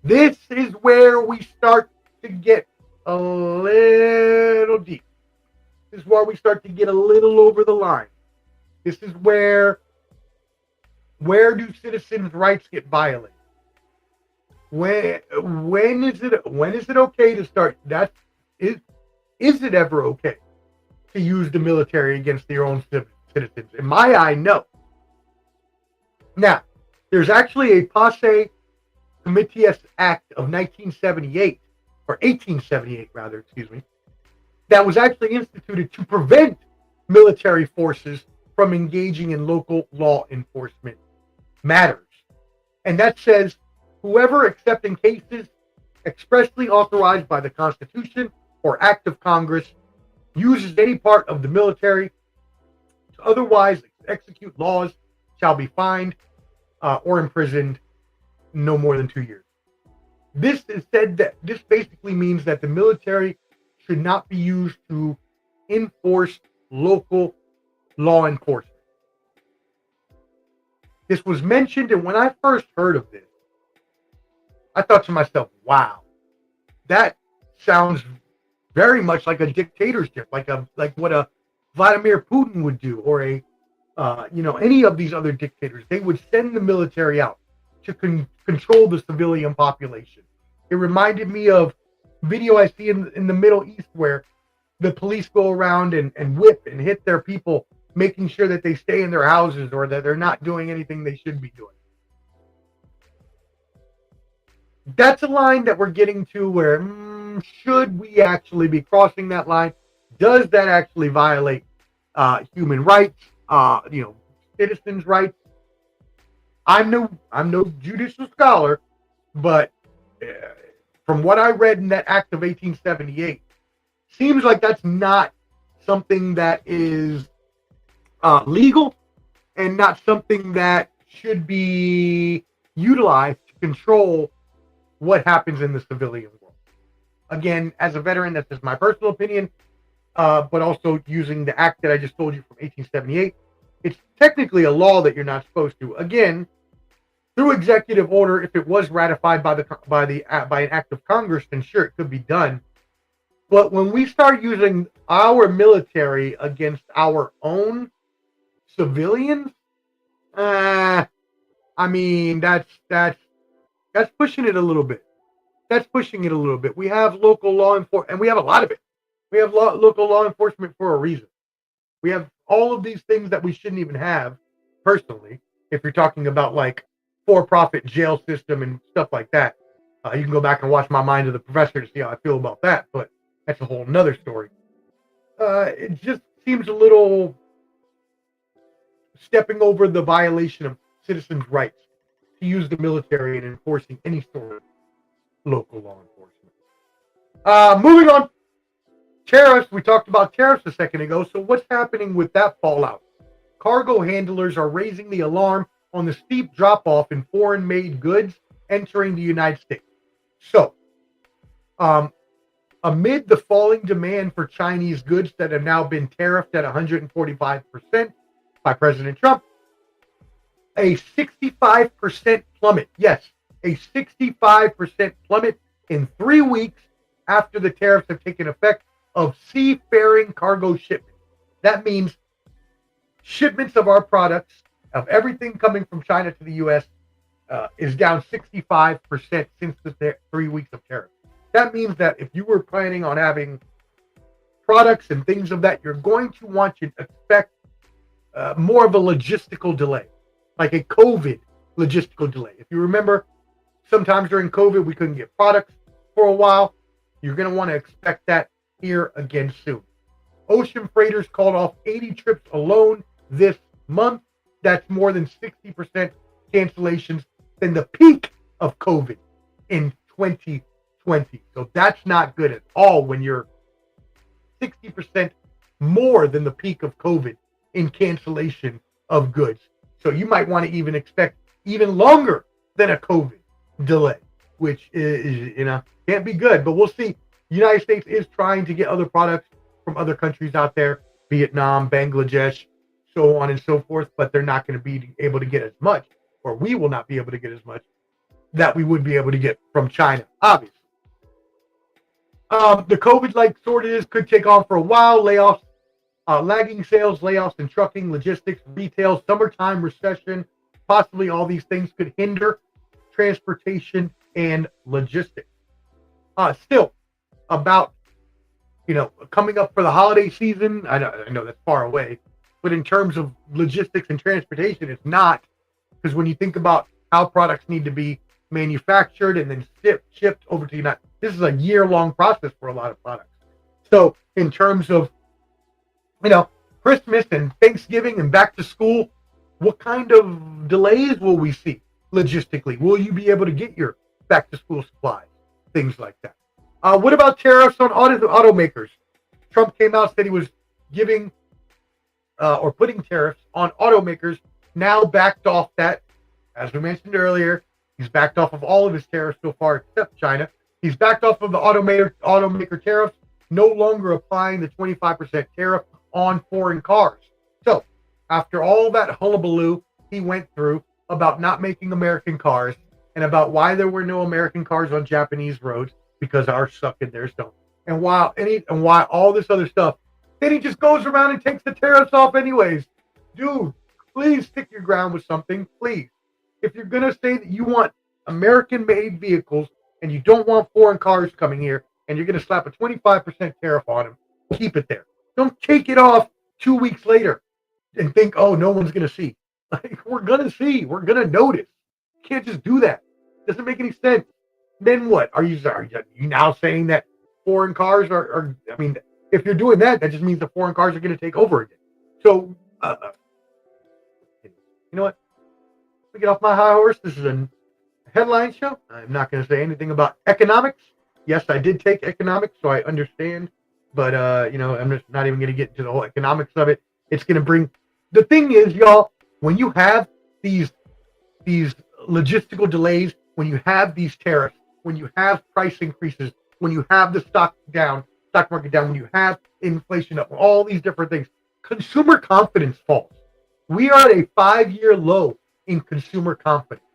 This is where we start to get a little deep. This is where we start to get a little over the line. This is where do citizens' rights get violated? When is it okay to start? Is it ever okay to use the military against their own citizens? In my eye, no. Now, there's actually a Passe Comitias Act of 1978, or 1878 rather, excuse me, that was actually instituted to prevent military forces from engaging in local law enforcement matters. And that says, whoever, except in cases expressly authorized by the Constitution or Act of Congress, uses any part of the military to otherwise execute laws shall be fined or imprisoned no more than 2 years. This basically means that the military should not be used to enforce local law enforcement. This was mentioned, and when I first heard of this, I thought to myself, wow, that sounds very much like a dictatorship, like what a Vladimir Putin would do, or any of these other dictators. They would send the military out to control the civilian population. It reminded me of video I see in the Middle East where the police go around and whip and hit their people, making sure that they stay in their houses or that they're not doing anything they should be doing. That's a line that we're getting to where should we actually be crossing that line? Does that actually violate human rights, citizens' rights? I'm no judicial scholar, but from what I read in that Act of 1878, seems like that's not something that is legal and not something that should be utilized to control what happens in the civilian world. Again, as a veteran, that's just my personal opinion, but also using the act that I just told you from 1878, it's technically a law that you're not supposed to. Again, through executive order, if it was ratified by an act of Congress, then sure, it could be done. But when we start using our military against our own civilians, that's pushing it a little bit. That's pushing it a little bit. We have local law enforcement, and we have a lot of it. We have local law enforcement for a reason. We have all of these things that we shouldn't even have, personally, if you're talking about like for-profit jail system and stuff like that. You can go back and watch my Mind of the Professor to see how I feel about that, but that's a whole nother story. It just seems a little stepping over the violation of citizens' rights to use the military in enforcing any sort of local law enforcement. Moving on. Tariffs. We talked about tariffs a second ago. So what's happening with that fallout? Cargo handlers are raising the alarm on the steep drop-off in foreign-made goods entering the United States. So, amid the falling demand for Chinese goods that have now been tariffed at 145% by President Trump, a 65% plummet. Yes, a 65% plummet in 3 weeks after the tariffs have taken effect of seafaring cargo shipments. That means shipments of our products, of everything coming from China to the U.S., is down 65% since the 3 weeks of tariffs. That means that if you were planning on having products and things of that, you're going to want to expect more of a logistical delay, like a COVID logistical delay. If you remember, sometimes during COVID, we couldn't get products for a while. You're going to want to expect that here again soon. Ocean freighters called off 80 trips alone this month. That's more than 60% cancellations than the peak of COVID in 2020. So that's not good at all when you're 60% more than the peak of COVID in cancellation of goods. So you might want to even expect even longer than a COVID delay, which is, can't be good, but we'll see. The United States is trying to get other products from other countries out there, Vietnam, Bangladesh, so on and so forth, but they're not going to be able to get as much, or we will not be able to get as much that we would be able to get from China, obviously. The COVID-like shortages could take on for a while. Layoffs, lagging sales, layoffs in trucking, logistics, retail, summertime recession, possibly all these things could hinder transportation and logistics. Still, about, coming up for the holiday season, I know that's far away, but in terms of logistics and transportation, it's not, because when you think about how products need to be manufactured and then shipped over to the United States, this is a year-long process for a lot of products. So in terms of, Christmas and Thanksgiving and back to school, what kind of delays will we see logistically? Will you be able to get your back to school supplies? Things like that. What about tariffs on automakers? Trump came out, said he was giving or putting tariffs on automakers, now backed off that. As we mentioned earlier, he's backed off of all of his tariffs so far except China. He's backed off of the automaker tariffs, no longer applying the 25% tariff on foreign cars. So, after all that hullabaloo he went through about not making American cars, and about why there were no American cars on Japanese roads because ours suck and theirs don't, and why all this other stuff. Then he just goes around and takes the tariffs off anyways. Dude, please stick your ground with something, please. If you're gonna say that you want American-made vehicles and you don't want foreign cars coming here, and you're gonna slap a 25% tariff on them, keep it there. Don't take it off 2 weeks later and think, oh, no one's gonna see. Like, we're gonna see. We're gonna notice. You can't just do that. Doesn't make any sense. Then what? Are you now saying that foreign cars are I mean, if you're doing that, that just means the foreign cars are going to take over again. So, you know what? Let me get off my high horse. This is a headline show. I'm not going to say anything about economics. Yes, I did take economics, so I understand. But, I'm just not even going to get into the whole economics of it. It's going to bring... The thing is, y'all, when you have these logistical delays, when you have these tariffs, when you have price increases, when you have the stock market down, when you have inflation up, all these different things, consumer confidence falls. We are at a 5-year low in consumer confidence.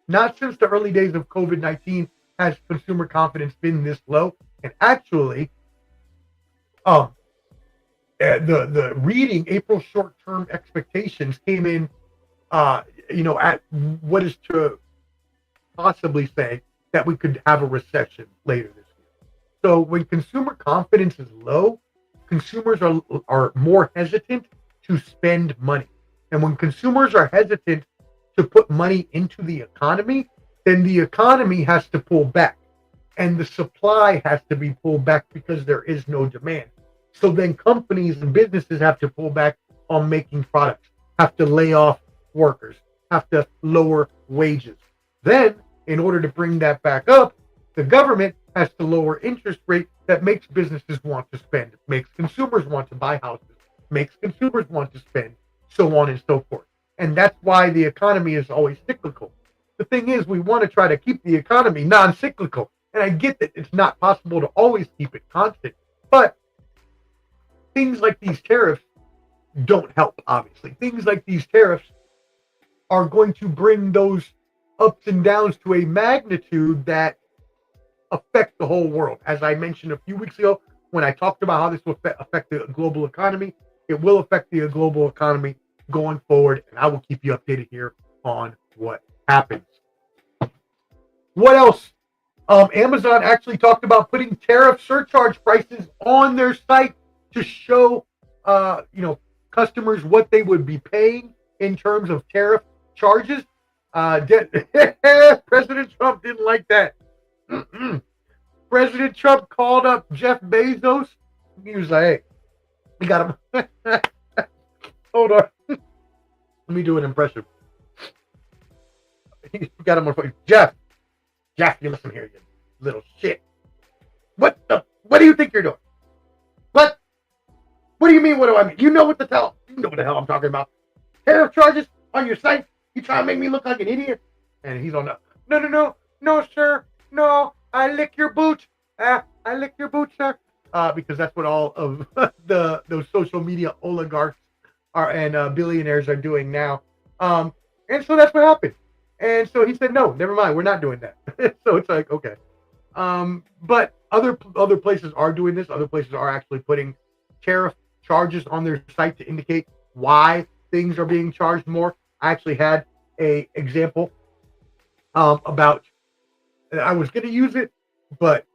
Not since the early days of COVID-19 has consumer confidence been this low. And actually, the reading April short-term expectations came in, at what is to possibly say that we could have a recession later this year. So when consumer confidence is low, consumers are more hesitant to spend money. And when consumers are hesitant to put money into the economy, then the economy has to pull back. And the supply has to be pulled back because there is no demand. So then companies and businesses have to pull back on making products, have to lay off workers, have to lower wages. Then, in order to bring that back up, the government has to lower interest rate that makes businesses want to spend, makes consumers want to buy houses, makes consumers want to spend, so on and so forth. And that's why the economy is always cyclical. The thing is, we want to try to keep the economy non-cyclical. And I get that it's not possible to always keep it constant. But things like these tariffs don't help, obviously. Things like these tariffs are going to bring those ups and downs to a magnitude that affect the whole world. As I mentioned a few weeks ago, when I talked about how this will affect the global economy, it will affect the global economy going forward, and I will keep you updated here on what happens. What else? Amazon actually talked about putting tariff surcharge prices on their site to show, customers what they would be paying in terms of tariff charges. President Trump didn't like that. President Trump called up Jeff Bezos. He was like, "Hey, we got him." Hold on. Let me do an impression. He got him on phone. Jeff, you listen here, you little shit. What do you think you're doing? What do you mean? What do I mean? You know what the hell I'm talking about. Tariff charges on your site? You trying to make me look like an idiot? And he's on the, no, sir. No, I lick your boot. I lick your boot, sir. Because that's what all of those social media oligarchs are and billionaires are doing now. And so that's what happened. And so he said, no, never mind. We're not doing that. So it's like, okay. But other places are doing this. Other places are actually putting tariff charges on their site to indicate why things are being charged more. I actually had a example about, I was going to use it, but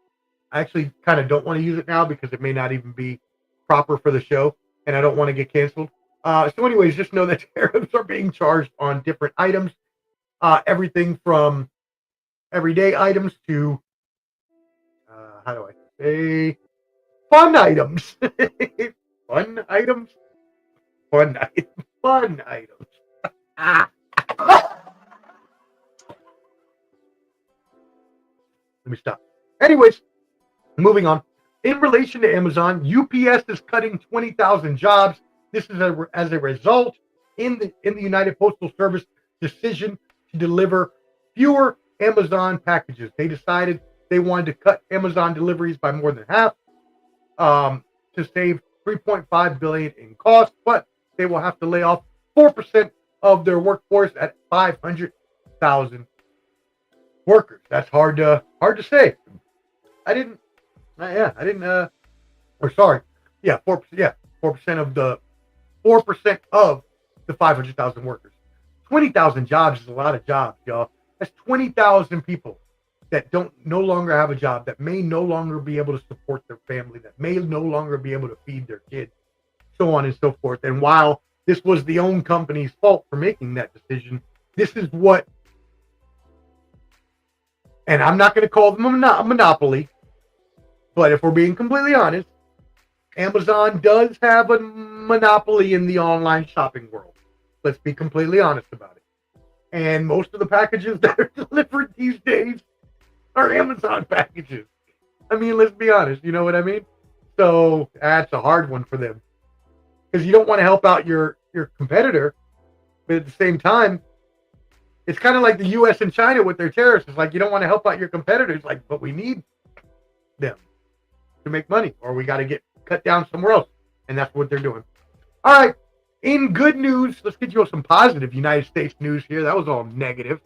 I actually kind of don't want to use it now because it may not even be proper for the show, and I don't want to get canceled. So anyways, just know that tariffs are being charged on different items, everything from everyday items to, how do I say, fun items. Fun items? Fun items. Let me stop. Anyways, moving on. In relation to Amazon, UPS is cutting 20,000 jobs. This is as a result in the United Postal Service decision to deliver fewer Amazon packages. They decided they wanted to cut Amazon deliveries by more than half to save $3.5 billion in costs, but they will have to lay off 4% of their workforce at 500,000 workers. That's hard to say. I didn't. Or sorry, yeah, 4%. Yeah, 4% of the 4% of the 500,000 workers. 20,000 jobs is a lot of jobs, y'all. That's 20,000 people that no longer have a job, that may no longer be able to support their family, that may no longer be able to feed their kids, so on and so forth. And while this was the own company's fault for making that decision, this is what, and I'm not going to call them a monopoly, but if we're being completely honest, Amazon does have a monopoly in the online shopping world. Let's be completely honest about it. And most of the packages that are delivered these days are Amazon packages. I mean, let's be honest. You know what I mean? So that's a hard one for them. Because you don't want to help out your competitor. But at the same time, it's kind of like the U.S. and China with their tariffs. It's like you don't want to help out your competitors. Like, but we need them to make money. Or we got to get cut down somewhere else. And that's what they're doing. All right. In good news, let's get you some positive United States news here. That was all negative.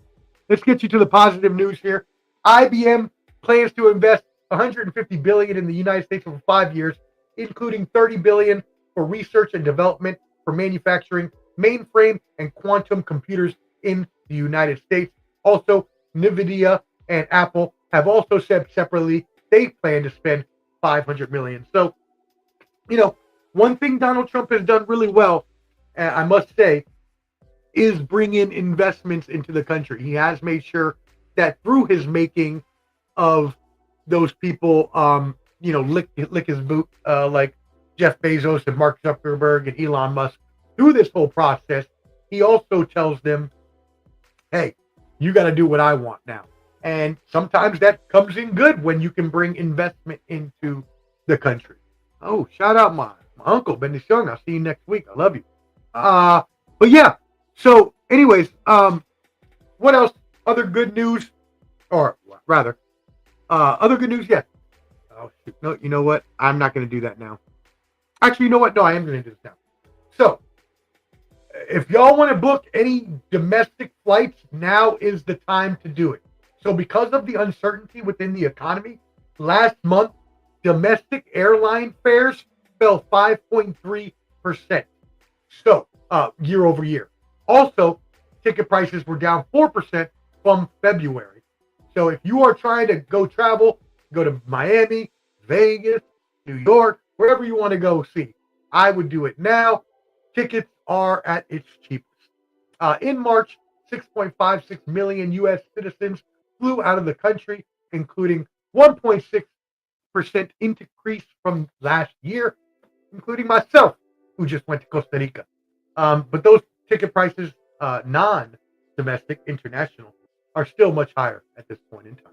Let's get you to the positive news here. IBM plans to invest $150 billion in the United States over 5 years, including $30 billion for research and development for manufacturing mainframe and quantum computers in the United States. Also, NVIDIA and Apple have also said separately they plan to spend $500 million. So, one thing Donald Trump has done really well, I must say, is bring in investments into the country. He has made sure that through his making of those people, lick his boot, like Jeff Bezos and Mark Zuckerberg and Elon Musk. Through this whole process, he also tells them, hey, you got to do what I want now. And sometimes that comes in good when you can bring investment into the country. Oh, shout out my uncle, Bendición. I'll see you next week. I love you. But yeah, so anyways, what else? Other good news, or rather, other good news, yeah. Oh, shoot. No, you know what? I'm not going to do that now. Actually, you know what? No, I am going to do this now. So, if y'all want to book any domestic flights, now is the time to do it. So, because of the uncertainty within the economy, last month, domestic airline fares fell 5.3%. So, year over year. Also, ticket prices were down 4% from February. So if you are trying to go travel, go to Miami, Vegas, New York, wherever you want to go see, I would do it now. Tickets are at its cheapest. In March, 6.56 million U.S. citizens flew out of the country, including 1.6% increase from last year, including myself, who just went to Costa Rica. But those ticket prices, non-domestic, international, are still much higher at this point in time.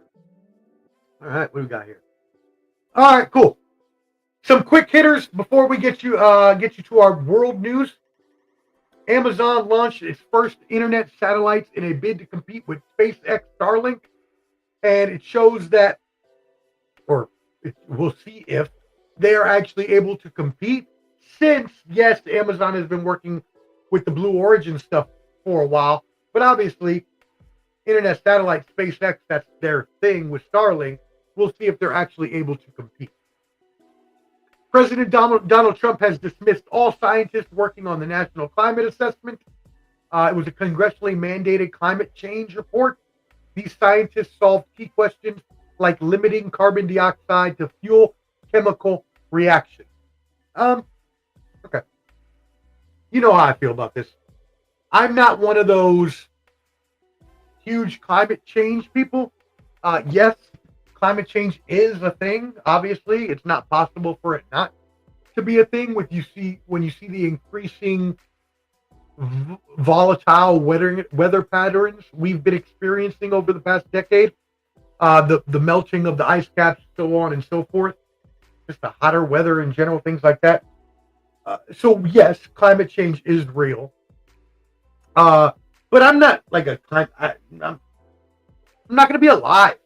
All right, what do we got here? All right, cool. Some quick hitters before we get you to our world news. Amazon launched its first internet satellites in a bid to compete with SpaceX Starlink, and it shows that, we'll see if they are actually able to compete. Since, yes, Amazon has been working with the Blue Origin stuff for a while, but obviously, internet satellite SpaceX, that's their thing with Starlink. We'll see if they're actually able to compete. President Donald Trump has dismissed all scientists working on the National Climate Assessment. It was a congressionally mandated climate change report. These scientists solved key questions like limiting carbon dioxide to fuel chemical reaction. Okay. You know how I feel about this. I'm not one of those huge climate change people. Yes, climate change is a thing. Obviously, it's not possible for it not to be a thing. When you see the increasing volatile weather patterns we've been experiencing over the past decade, the melting of the ice caps, so on and so forth, just the hotter weather in general, things like that. So yes, climate change is real. But I'm not like I'm not going to be alive.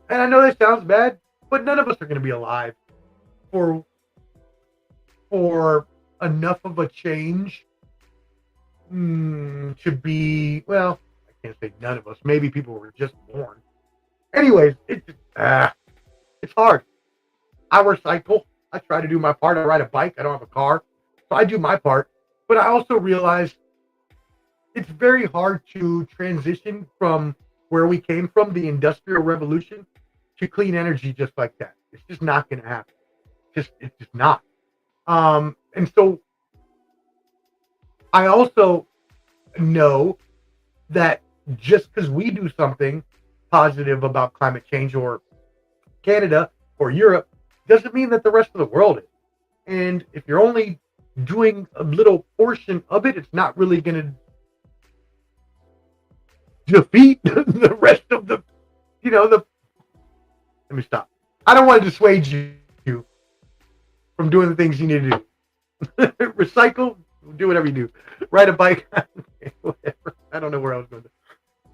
And I know this sounds bad, but none of us are going to be alive for enough of a change to be, well, I can't say none of us. Maybe people were just born. Anyways, it's hard. I recycle. I try to do my part. I ride a bike. I don't have a car, so I do my part. But I also realize it's very hard to transition from where we came from, the Industrial Revolution, to clean energy just like that. It's just not going to happen. It's just not. And so I also know that just because we do something positive about climate change, or Canada or Europe, doesn't mean that the rest of the world is. And if you're only doing a little portion of it, it's not really going to defeat the rest of the, let me stop. I don't want to dissuade you from doing the things you need to do. Recycle, do whatever you do. Ride a bike, whatever. I don't know where I was going to.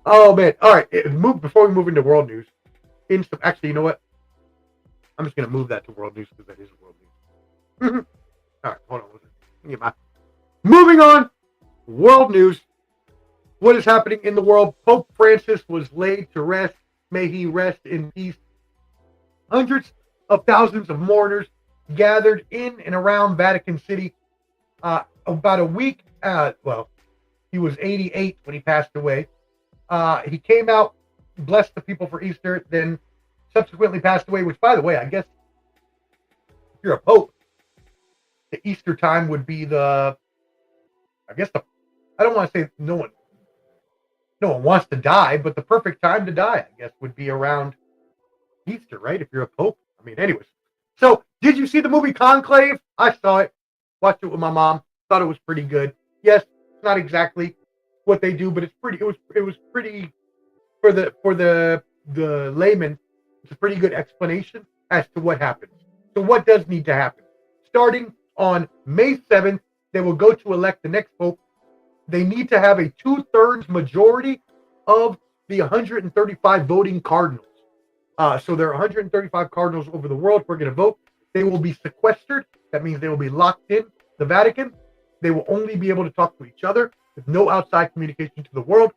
Oh man! All right, before we move into world news. Actually, you know what? I'm just going to move that to world news because that is world news. All right, hold on. Moving on. World news. What is happening in the world? Pope Francis was laid to rest. May he rest in peace. Hundreds of thousands of mourners gathered in and around Vatican City. About a week, he was 88 when he passed away. He came out, blessed the people for Easter, then subsequently passed away, which, by the way, I guess if you're a pope, the Easter time would be I don't want to say no one wants to die, but the perfect time to die, I guess, would be around Easter, right? If you're a pope. I mean, anyways. So, did you see the movie Conclave? I saw it. Watched it with my mom. Thought it was pretty good. Yes, it's not exactly what they do, but it was pretty for the layman. It's a pretty good explanation as to what happens. So what does need to happen? Starting on May 7th, they will go to elect the next pope. They need to have a 2/3 majority of the 135 voting cardinals. So there are 135 cardinals over the world who are going to vote. They will be sequestered. That means they will be locked in the Vatican. They will only be able to talk to each other with no outside communication to the world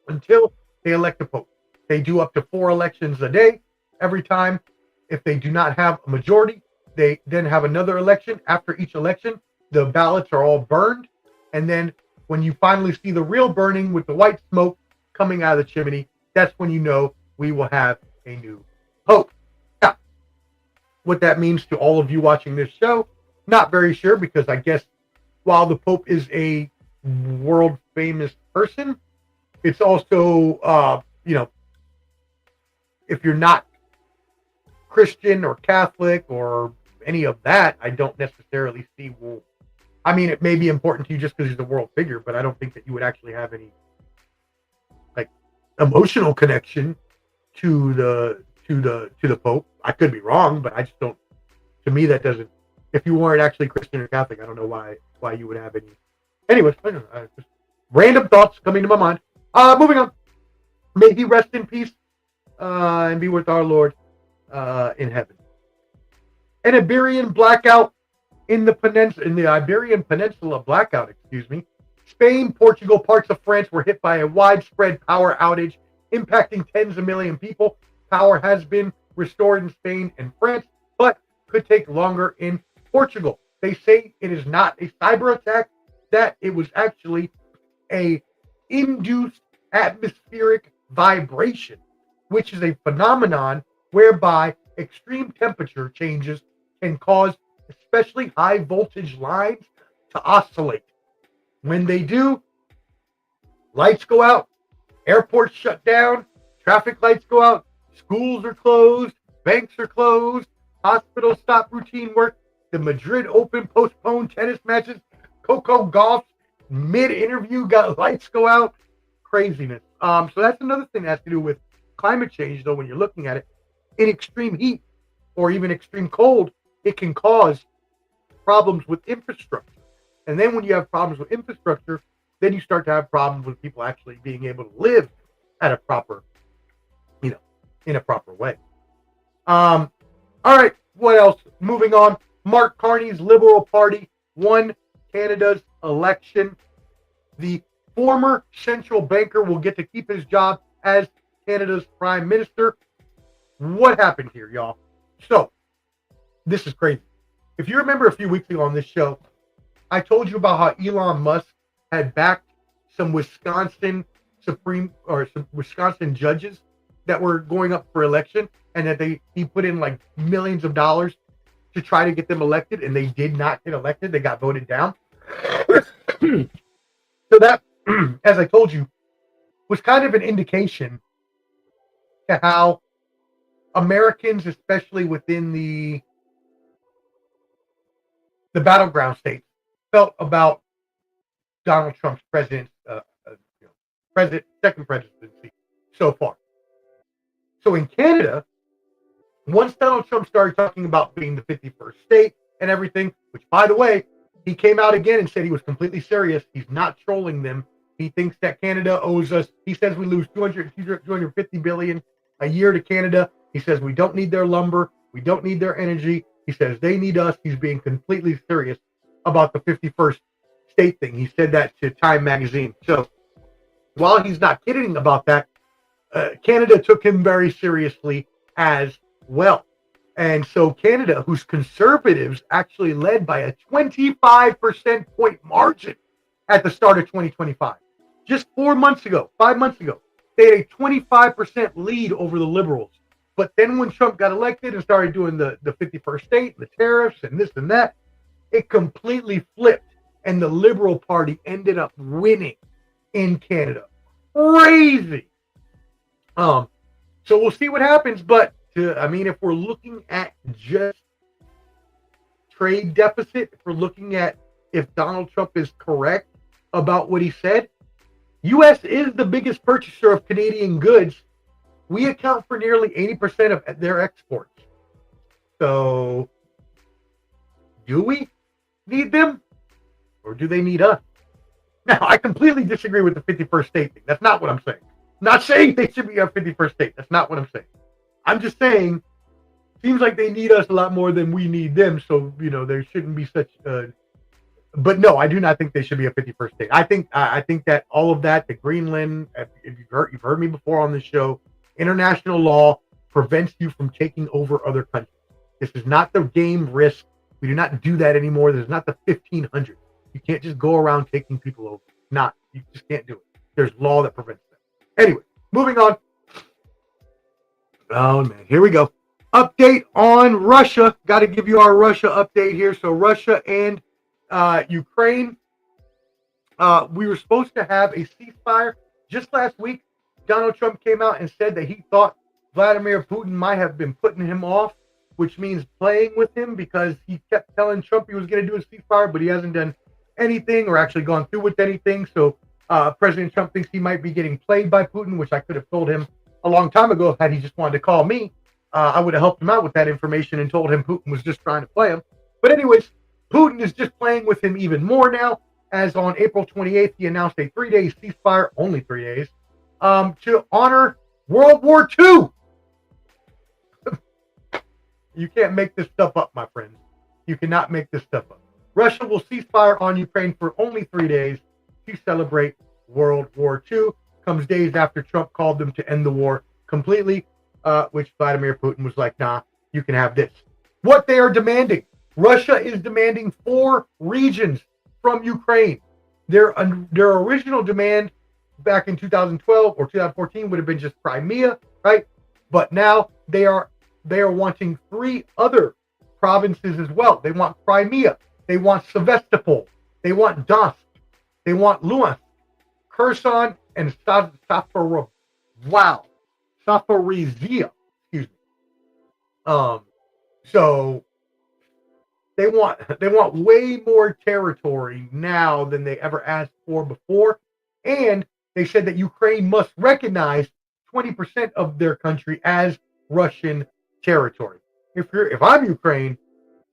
until they elect a pope. They do up to 4 elections a day. Every time, if they do not have a majority, they then have another election. After each election, the ballots are all burned. And then when you finally see the real burning with the white smoke coming out of the chimney, that's when you know we will have a new pope. Now, what that means to all of you watching this show, not very sure, because I guess while the pope is a world famous person, it's also, if you're not Christian or Catholic or any of that, I don't necessarily see, it may be important to you just because he's a world figure, but I don't think that you would actually have any emotional connection to the Pope. I could be wrong, but I just don't. To me, that doesn't. If you weren't actually Christian or Catholic, I don't know why you would have any. Anyways, just random thoughts coming to my mind. Moving on. May he rest in peace and be with our Lord in heaven. An Iberian blackout in the Iberian Peninsula blackout. Spain, Portugal, parts of France were hit by a widespread power outage, impacting tens of millions of people. Power has been restored in Spain and France, but could take longer in Portugal. They say it is not a cyber attack, that it was actually a induced atmospheric vibration, which is a phenomenon whereby extreme temperature changes can cause especially high voltage lines to oscillate. When they do, lights go out, airports shut down, traffic lights go out, schools are closed, banks are closed, hospitals stop routine work, the Madrid Open postponed tennis matches, Coco Golf mid-interview got lights go out, craziness. So that's another thing that has to do with climate change, though, when you're looking at it. In extreme heat or even extreme cold, it can cause problems with infrastructure. And then when you have problems with infrastructure, then you start to have problems with people actually being able to live at a proper, in a proper way. All right, what else? Moving on. Mark Carney's Liberal Party won Canada's election. The former central banker will get to keep his job as Canada's prime minister. What happened here, y'all? So, this is crazy. If you remember a few weeks ago on this show, I told you about how Elon Musk had backed some Wisconsin Wisconsin judges that were going up for election, and that he put in like millions of dollars to try to get them elected, and they did not get elected. They got voted down. So that, as I told you, was kind of an indication to how Americans, especially within the battleground states, felt about Donald Trump's second presidency so far. So in Canada, once Donald Trump started talking about being the 51st state and everything, which, by the way, he came out again and said he was completely serious. He's not trolling them. He thinks that Canada owes us. He says we lose 250 billion a year to Canada. He says we don't need their lumber. We don't need their energy. He says they need us. He's being completely serious about the 51st state thing. He said that to Time magazine. So while he's not kidding about that, Canada took him very seriously as well. And so Canada, whose conservatives actually led by a 25% point margin at the start of 2025, just 5 months ago, they had a 25% lead over the liberals. But then when Trump got elected and started doing the 51st state, the tariffs and this and that, it completely flipped. And the Liberal Party ended up winning in Canada. Crazy. So we'll see what happens. But if we're looking at just trade deficit, if we're looking at if Donald Trump is correct about what he said, U.S. is the biggest purchaser of Canadian goods. We account for nearly 80% of their exports. So, do we need them, or do they need us? Now, I completely disagree with the 51st state thing. That's not what I'm saying. I'm not saying they should be a 51st state. That's not what I'm saying. I'm just saying, seems like they need us a lot more than we need them. So, there shouldn't be such. But no, I do not think they should be a 51st state. I think that all of that, the Greenland, if you've heard me before on this show, international law prevents you from taking over other countries. This is not the game Risk. We do not do that anymore. This is not the 1500s. You can't just go around taking people over. You just can't do it. There's law that prevents that. Anyway, moving on. Oh man, here we go. Update on Russia. Got to give you our Russia update here. So Russia and Ukraine. We were supposed to have a ceasefire just last week. Donald Trump came out and said that he thought Vladimir Putin might have been putting him off, which means playing with him, because he kept telling Trump he was going to do a ceasefire, but he hasn't done anything or actually gone through with anything. So President Trump thinks he might be getting played by Putin, which I could have told him a long time ago. Had he just wanted to call me, I would have helped him out with that information and told him Putin was just trying to play him. But anyways, Putin is just playing with him even more now, as on April 28th, he announced a 3-day ceasefire, only 3 days, to honor World War II. You can't make this stuff up, my friends. You cannot make this stuff up. Russia will cease fire on Ukraine for only 3 days to celebrate World War II. Comes days after Trump called them to end the war completely, which Vladimir Putin was like, nah, you can have this. What they are demanding. Russia is demanding 4 regions from Ukraine. Their original demand back in 2012 or 2014 would have been just Crimea, right? But now they are wanting 3 other provinces as well. They want Crimea. They want Sevastopol. They want Donetsk. They want Luhansk, Kherson, and Zaporizhia. Excuse me. So they want way more territory now than they ever asked for before, and they said that Ukraine must recognize 20% of their country as Russian territory. If I'm Ukraine,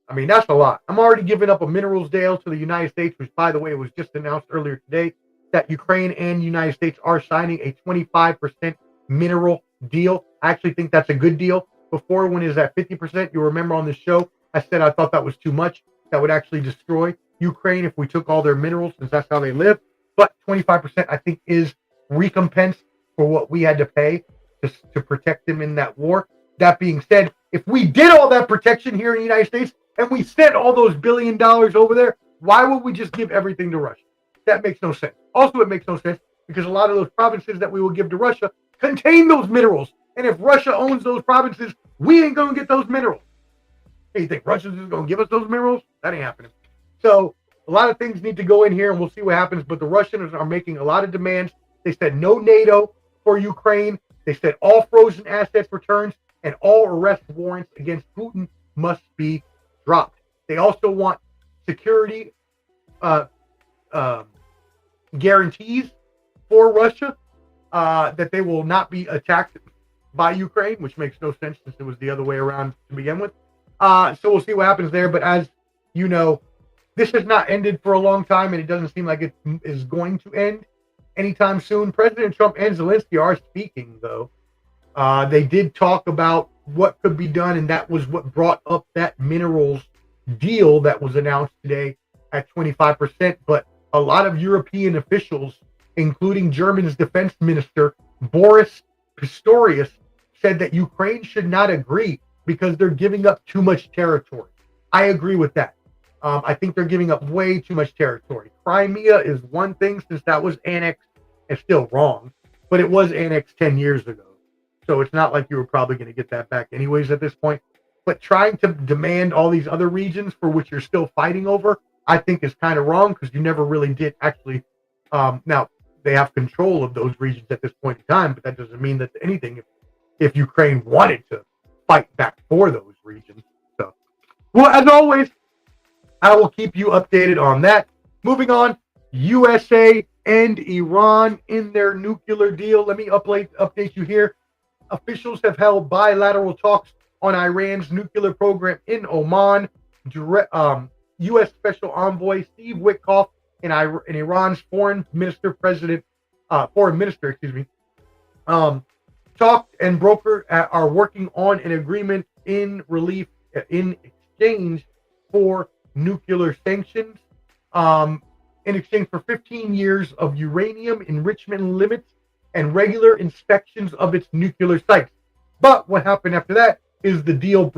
I mean, that's a lot. I'm already giving up a minerals deal to the United States, which, by the way, was just announced earlier today that Ukraine and the United States are signing a 25% mineral deal. I actually think that's a good deal. Before, when it was at 50%, you'll remember on this show, I said I thought that was too much. That would actually destroy Ukraine if we took all their minerals, since that's how they live. but 25% I think is recompense for what we had to pay to protect them in that war. That being said, if we did all that protection here in the United States and we spent all those $1 billion over there, why would we just give everything to Russia? That makes no sense. Also, it makes no sense because a lot of those provinces that we will give to Russia contain those minerals. And if Russia owns those provinces, we ain't going to get those minerals. Hey, you think Russia's just going to give us those minerals? That ain't happening. So a lot of things need to go in here, and we'll see what happens. But the Russians are making a lot of demands. They said no NATO for Ukraine. They said all frozen assets returns and all arrest warrants against Putin must be dropped. They also want security guarantees for Russia that they will not be attacked by Ukraine, which makes no sense since it was the other way around to begin with. So we'll see what happens there. But as you know, this has not ended for a long time, and it doesn't seem like it is going to end anytime soon. President Trump and Zelensky are speaking, though. They did talk about what could be done, and that was what brought up that minerals deal that was announced today at 25%. But a lot of European officials, including Germany's defense minister, Boris Pistorius, said that Ukraine should not agree because they're giving up too much territory. I agree with that. I think they're giving up way too much territory. Crimea is one thing since that was annexed. It's still wrong, but it was annexed 10 years ago. So it's not like you were probably going to get that back anyways at this point. But trying to demand all these other regions for which you're still fighting over, I think is kind of wrong because you never really did actually. Now, they have control of those regions at this point in time, but that doesn't mean that anything if Ukraine wanted to fight back for those regions. So, well, as always, I will keep you updated on that. Moving on, USA and Iran in their nuclear deal. Let me update you here. Officials have held bilateral talks on Iran's nuclear program in Oman. U.S. Special Envoy Steve Witkoff and Iran's foreign minister, talked and broker are working on an agreement in exchange for nuclear sanctions, in exchange for 15 years of uranium enrichment limits and regular inspections of its nuclear sites. But what happened after that is the deal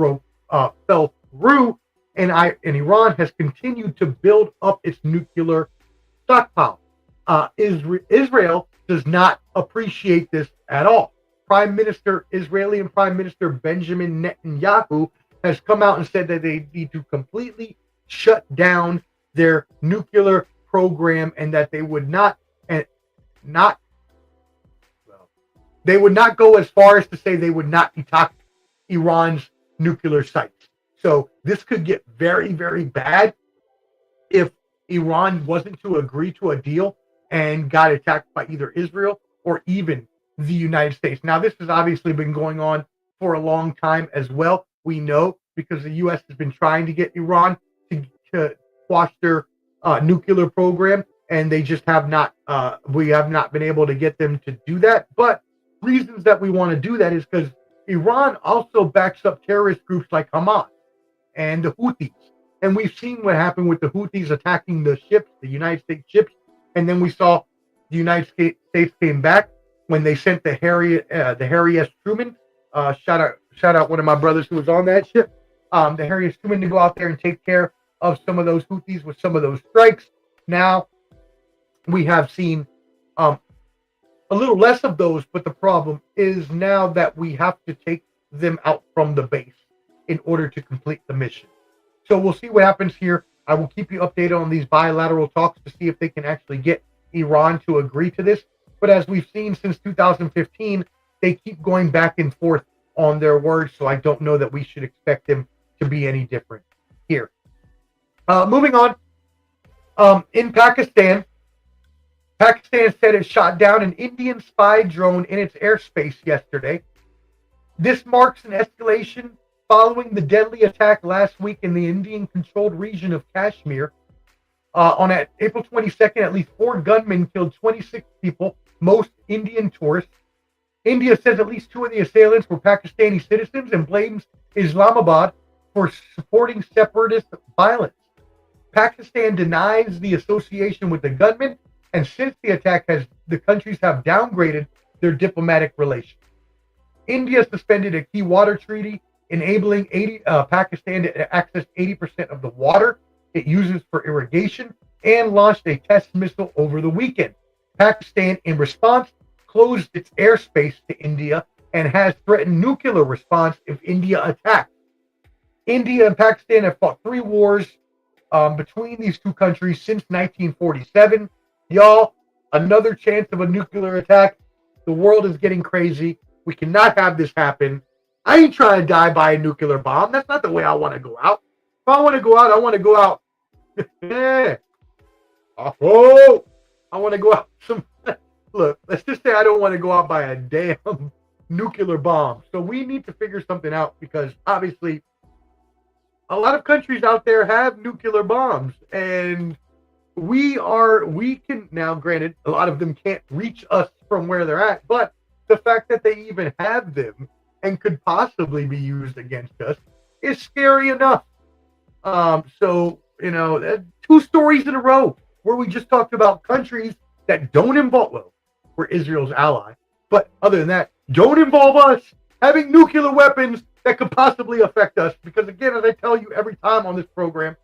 fell through, and Iran has continued to build up its nuclear stockpile. Israel does not appreciate this at all. Israeli Prime Minister Benjamin Netanyahu has come out and said that they need to completely shut down their nuclear program and that they would not go as far as to say they would not attack Iran's nuclear sites. So this could get very, very bad if Iran wasn't to agree to a deal and got attacked by either Israel or even the United States. Now, this has obviously been going on for a long time as well. We know because the U.S. has been trying to get Iran to quash their nuclear program, and they just have not. We have not been able to get them to do that. But reasons that we want to do that is because Iran also backs up terrorist groups like Hamas and the Houthis. And we've seen what happened with the Houthis attacking the ships, the United States ships. And then we saw the United States came back when they sent the Harry S. Truman. Shout out one of my brothers who was on that ship. The Harry S. Truman to go out there and take care of some of those Houthis with some of those strikes. Now we have seen a little less of those, but the problem is now that we have to take them out from the base in order to complete the mission. So we'll see what happens here. I will keep you updated on these bilateral talks to see if they can actually get Iran to agree to this. But as we've seen since 2015, they keep going back and forth on their words, so I don't know that we should expect them to be any different here. Moving on, in Pakistan said it shot down an Indian spy drone in its airspace yesterday. This marks an escalation following the deadly attack last week in the Indian-controlled region of Kashmir. On April 22nd, at least 4 gunmen killed 26 people, most Indian tourists. India says at least 2 of the assailants were Pakistani citizens and blames Islamabad for supporting separatist violence. Pakistan denies the association with the gunmen And since the attack, the countries have downgraded their diplomatic relations. India suspended a key water treaty, enabling Pakistan to access 80% of the water it uses for irrigation, and launched a test missile over the weekend. Pakistan, in response, closed its airspace to India and has threatened nuclear response if India attacks. India and Pakistan have fought 3 wars between these two countries since 1947. Y'all, another chance of a nuclear attack. The world is getting crazy. We cannot have this happen. I ain't trying to die by a nuclear bomb. That's not the way I want to go out. If I want to go out, I want to go out. Oh, I want to go out. Look, let's just say I don't want to go out by a damn nuclear bomb. So we need to figure something out because obviously a lot of countries out there have nuclear bombs, and we can now, granted, a lot of them can't reach us from where they're at, but the fact that they even have them and could possibly be used against us is scary enough. So, 2 stories in a row where we just talked about countries that don't involve, well, we're Israel's ally, but other than that, don't involve us having nuclear weapons that could possibly affect us. Because again, as I tell you every time on this program,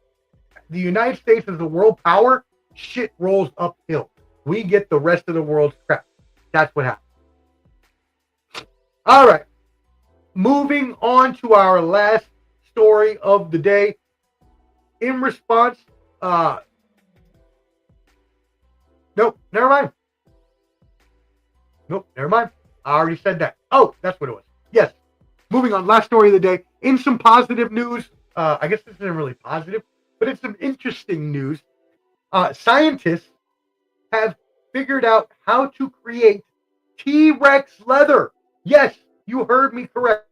the United States as a world power, shit rolls uphill. We get the rest of the world's crap. That's what happens. All right. Moving on to our last story of the day. In response, nope, never mind. Nope, never mind. I already said that. Oh, that's what it was. Yes. Moving on, last story of the day. In some positive news, I guess this isn't really positive, but it's some interesting news. Scientists have figured out how to create T-Rex leather. Yes, you heard me correct.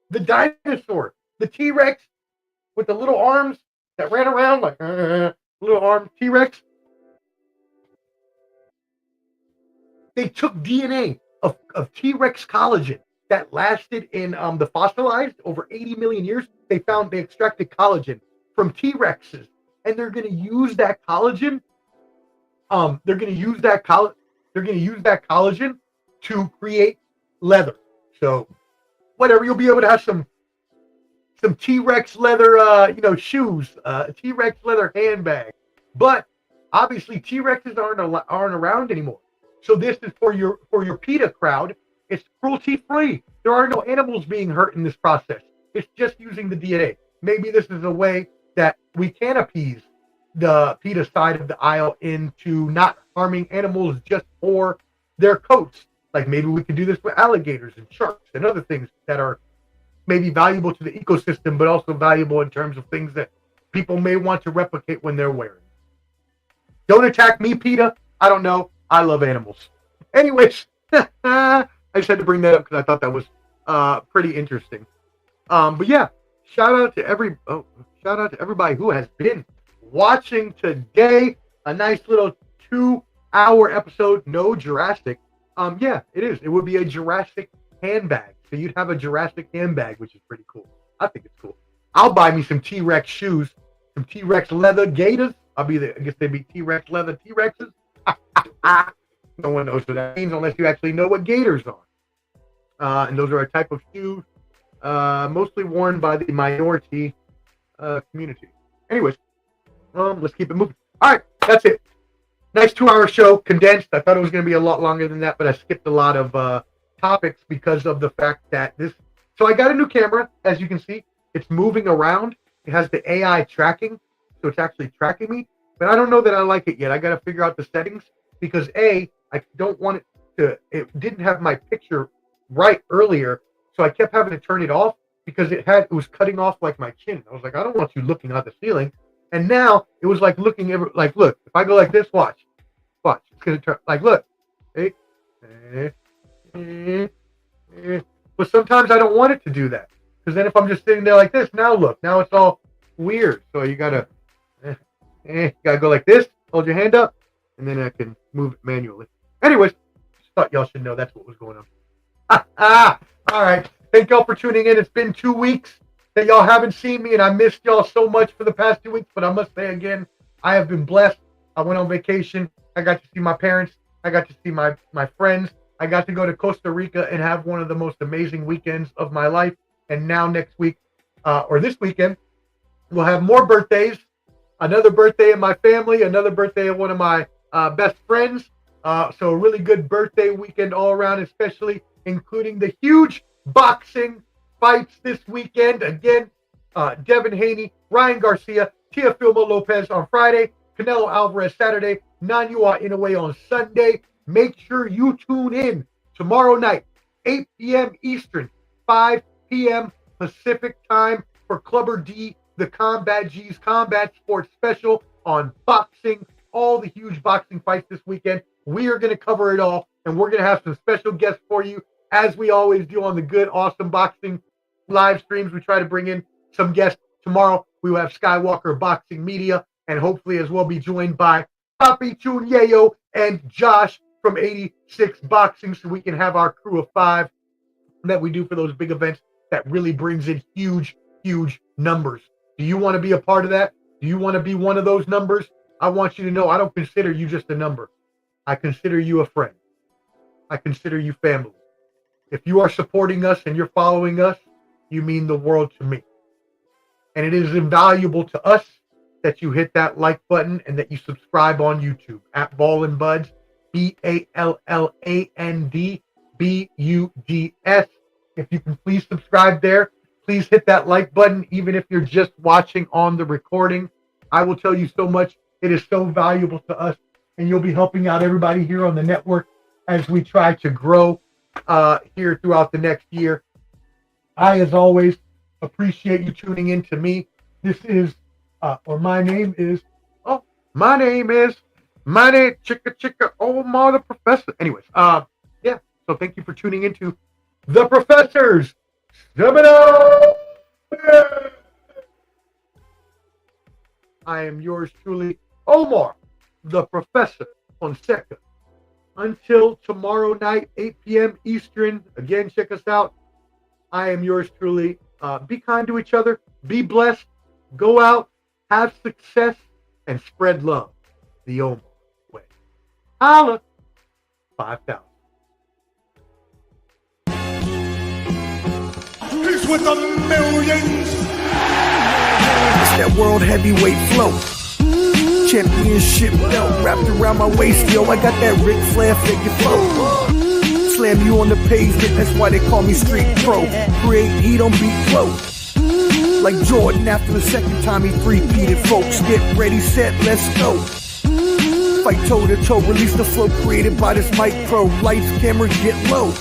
The dinosaur, the T-Rex with the little arms that ran around like little arm T-Rex. They took DNA of T-Rex collagen that lasted in the fossilized over 80 million years. They extracted collagen from T-Rexes, and they're going to use that collagen. They're going to use that collagen to create leather. So, whatever, you'll be able to have some T-Rex leather, shoes, T-Rex leather handbag. But obviously, T-Rexes aren't around anymore. So this is for your PETA crowd. It's cruelty-free. There are no animals being hurt in this process. It's just using the DNA. Maybe this is a way that we can appease the PETA side of the aisle into not harming animals just for their coats. Like maybe we could do this with alligators and sharks and other things that are maybe valuable to the ecosystem, but also valuable in terms of things that people may want to replicate when they're wearing. Don't attack me, PETA. I don't know. I love animals. Anyways, I just had to bring that up because I thought that was pretty interesting. But yeah, shout out to everybody who has been watching today. A nice little 2-hour episode. No Jurassic. Yeah, it is. It would be a Jurassic handbag. So you'd have a Jurassic handbag, which is pretty cool. I think it's cool. I'll buy me some T-Rex shoes, some T-Rex leather gaiters. I guess they'd be T-Rex leather T-Rexes. No one knows what that means unless you actually know what gaiters are. And those are a type of shoe mostly worn by the minority community. Anyways, let's keep it moving. All right, that's it. Nice 2-hour show, condensed. I thought it was going to be a lot longer than that, but I skipped a lot of topics because of the fact that So I got a new camera, as you can see. It's moving around. It has the AI tracking, so it's actually tracking me. But I don't know that I like it yet. I got to figure out the settings because I don't want it to. It didn't have my picture right earlier, so I kept having to turn it off because it was cutting off like my chin. I was like, I don't want you looking at the ceiling. And now it was like looking like, look, if I go like this, watch, it's gonna turn like, look, but sometimes I don't want it to do that because then if I'm just sitting there like this, now it's all weird. So you gotta go like this, hold your hand up, and then I can move it manually. Anyways, just thought y'all should know that's what was going on. All right. Thank y'all for tuning in. It's been 2 weeks that y'all haven't seen me, and I missed y'all so much for the past 2 weeks. But I must say again, I have been blessed. I went on vacation. I got to see my parents. I got to see my friends. I got to go to Costa Rica and have one of the most amazing weekends of my life. And now next week, or this weekend, we'll have more birthdays. Another birthday in my family, another birthday of one of my best friends. So a really good birthday weekend all around, especially including the huge boxing fights this weekend. Again, Devin Haney, Ryan Garcia, Teofimo Lopez on Friday, Canelo Alvarez Saturday, Nanyua Inoue on Sunday. Make sure you tune in tomorrow night, 8 p.m. Eastern, 5 p.m. Pacific time for Clubber D, the Combat G's Combat Sports Special on boxing, all the huge boxing fights this weekend. We are going to cover it all, and we're going to have some special guests for you, as we always do on the good, awesome boxing live streams. We try to bring in some guests. Tomorrow, we will have Skywalker Boxing Media, and hopefully as well be joined by Papi Chunyeo and Josh from 86 Boxing, so we can have our crew of 5 that we do for those big events that really brings in huge, huge numbers. Do you want to be a part of that? Do you want to be one of those numbers? I want you to know I don't consider you just a number. I consider you a friend. I consider you family. If you are supporting us and you're following us, you mean the world to me. And it is invaluable to us that you hit that like button and that you subscribe on YouTube at Ballin' Buds, BALLANDBUDS. If you can please subscribe there, please hit that like button, even if you're just watching on the recording. I will tell you so much. It is so valuable to us, and you'll be helping out everybody here on the network as we try to grow here throughout the next year. I, as always, appreciate you tuning in to me. This is, my name is Chicka, oh, mother professor. Anyways, so thank you for tuning into The Professor's Semanalmente. I am yours truly, Omar, the Professor Fonseca. Until tomorrow night, 8 p.m. Eastern. Again, check us out. I am yours truly. Be kind to each other. Be blessed. Go out. Have success. And spread love the Omar way. Holla. 5,000. He's with the millions. It's that world heavyweight flow. Championship belt wrapped around my waist, yo. I got that Ric Flair figure flow. Slam you on the pavement, that's why they call me Street Pro. Create heat on beat flow. Like Jordan after the second time he three-peated, folks. Get ready, set, let's go. Fight toe to toe, release the flow created by this mic pro. Lights, camera, get low.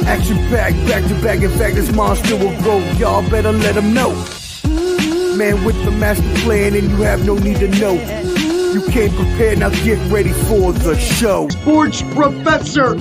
Action packed, back to back. In fact, this monster will grow. Y'all better let him know. Man with the master plan, and you have no need to know. You came prepared, now get ready for the show. Sports Professor.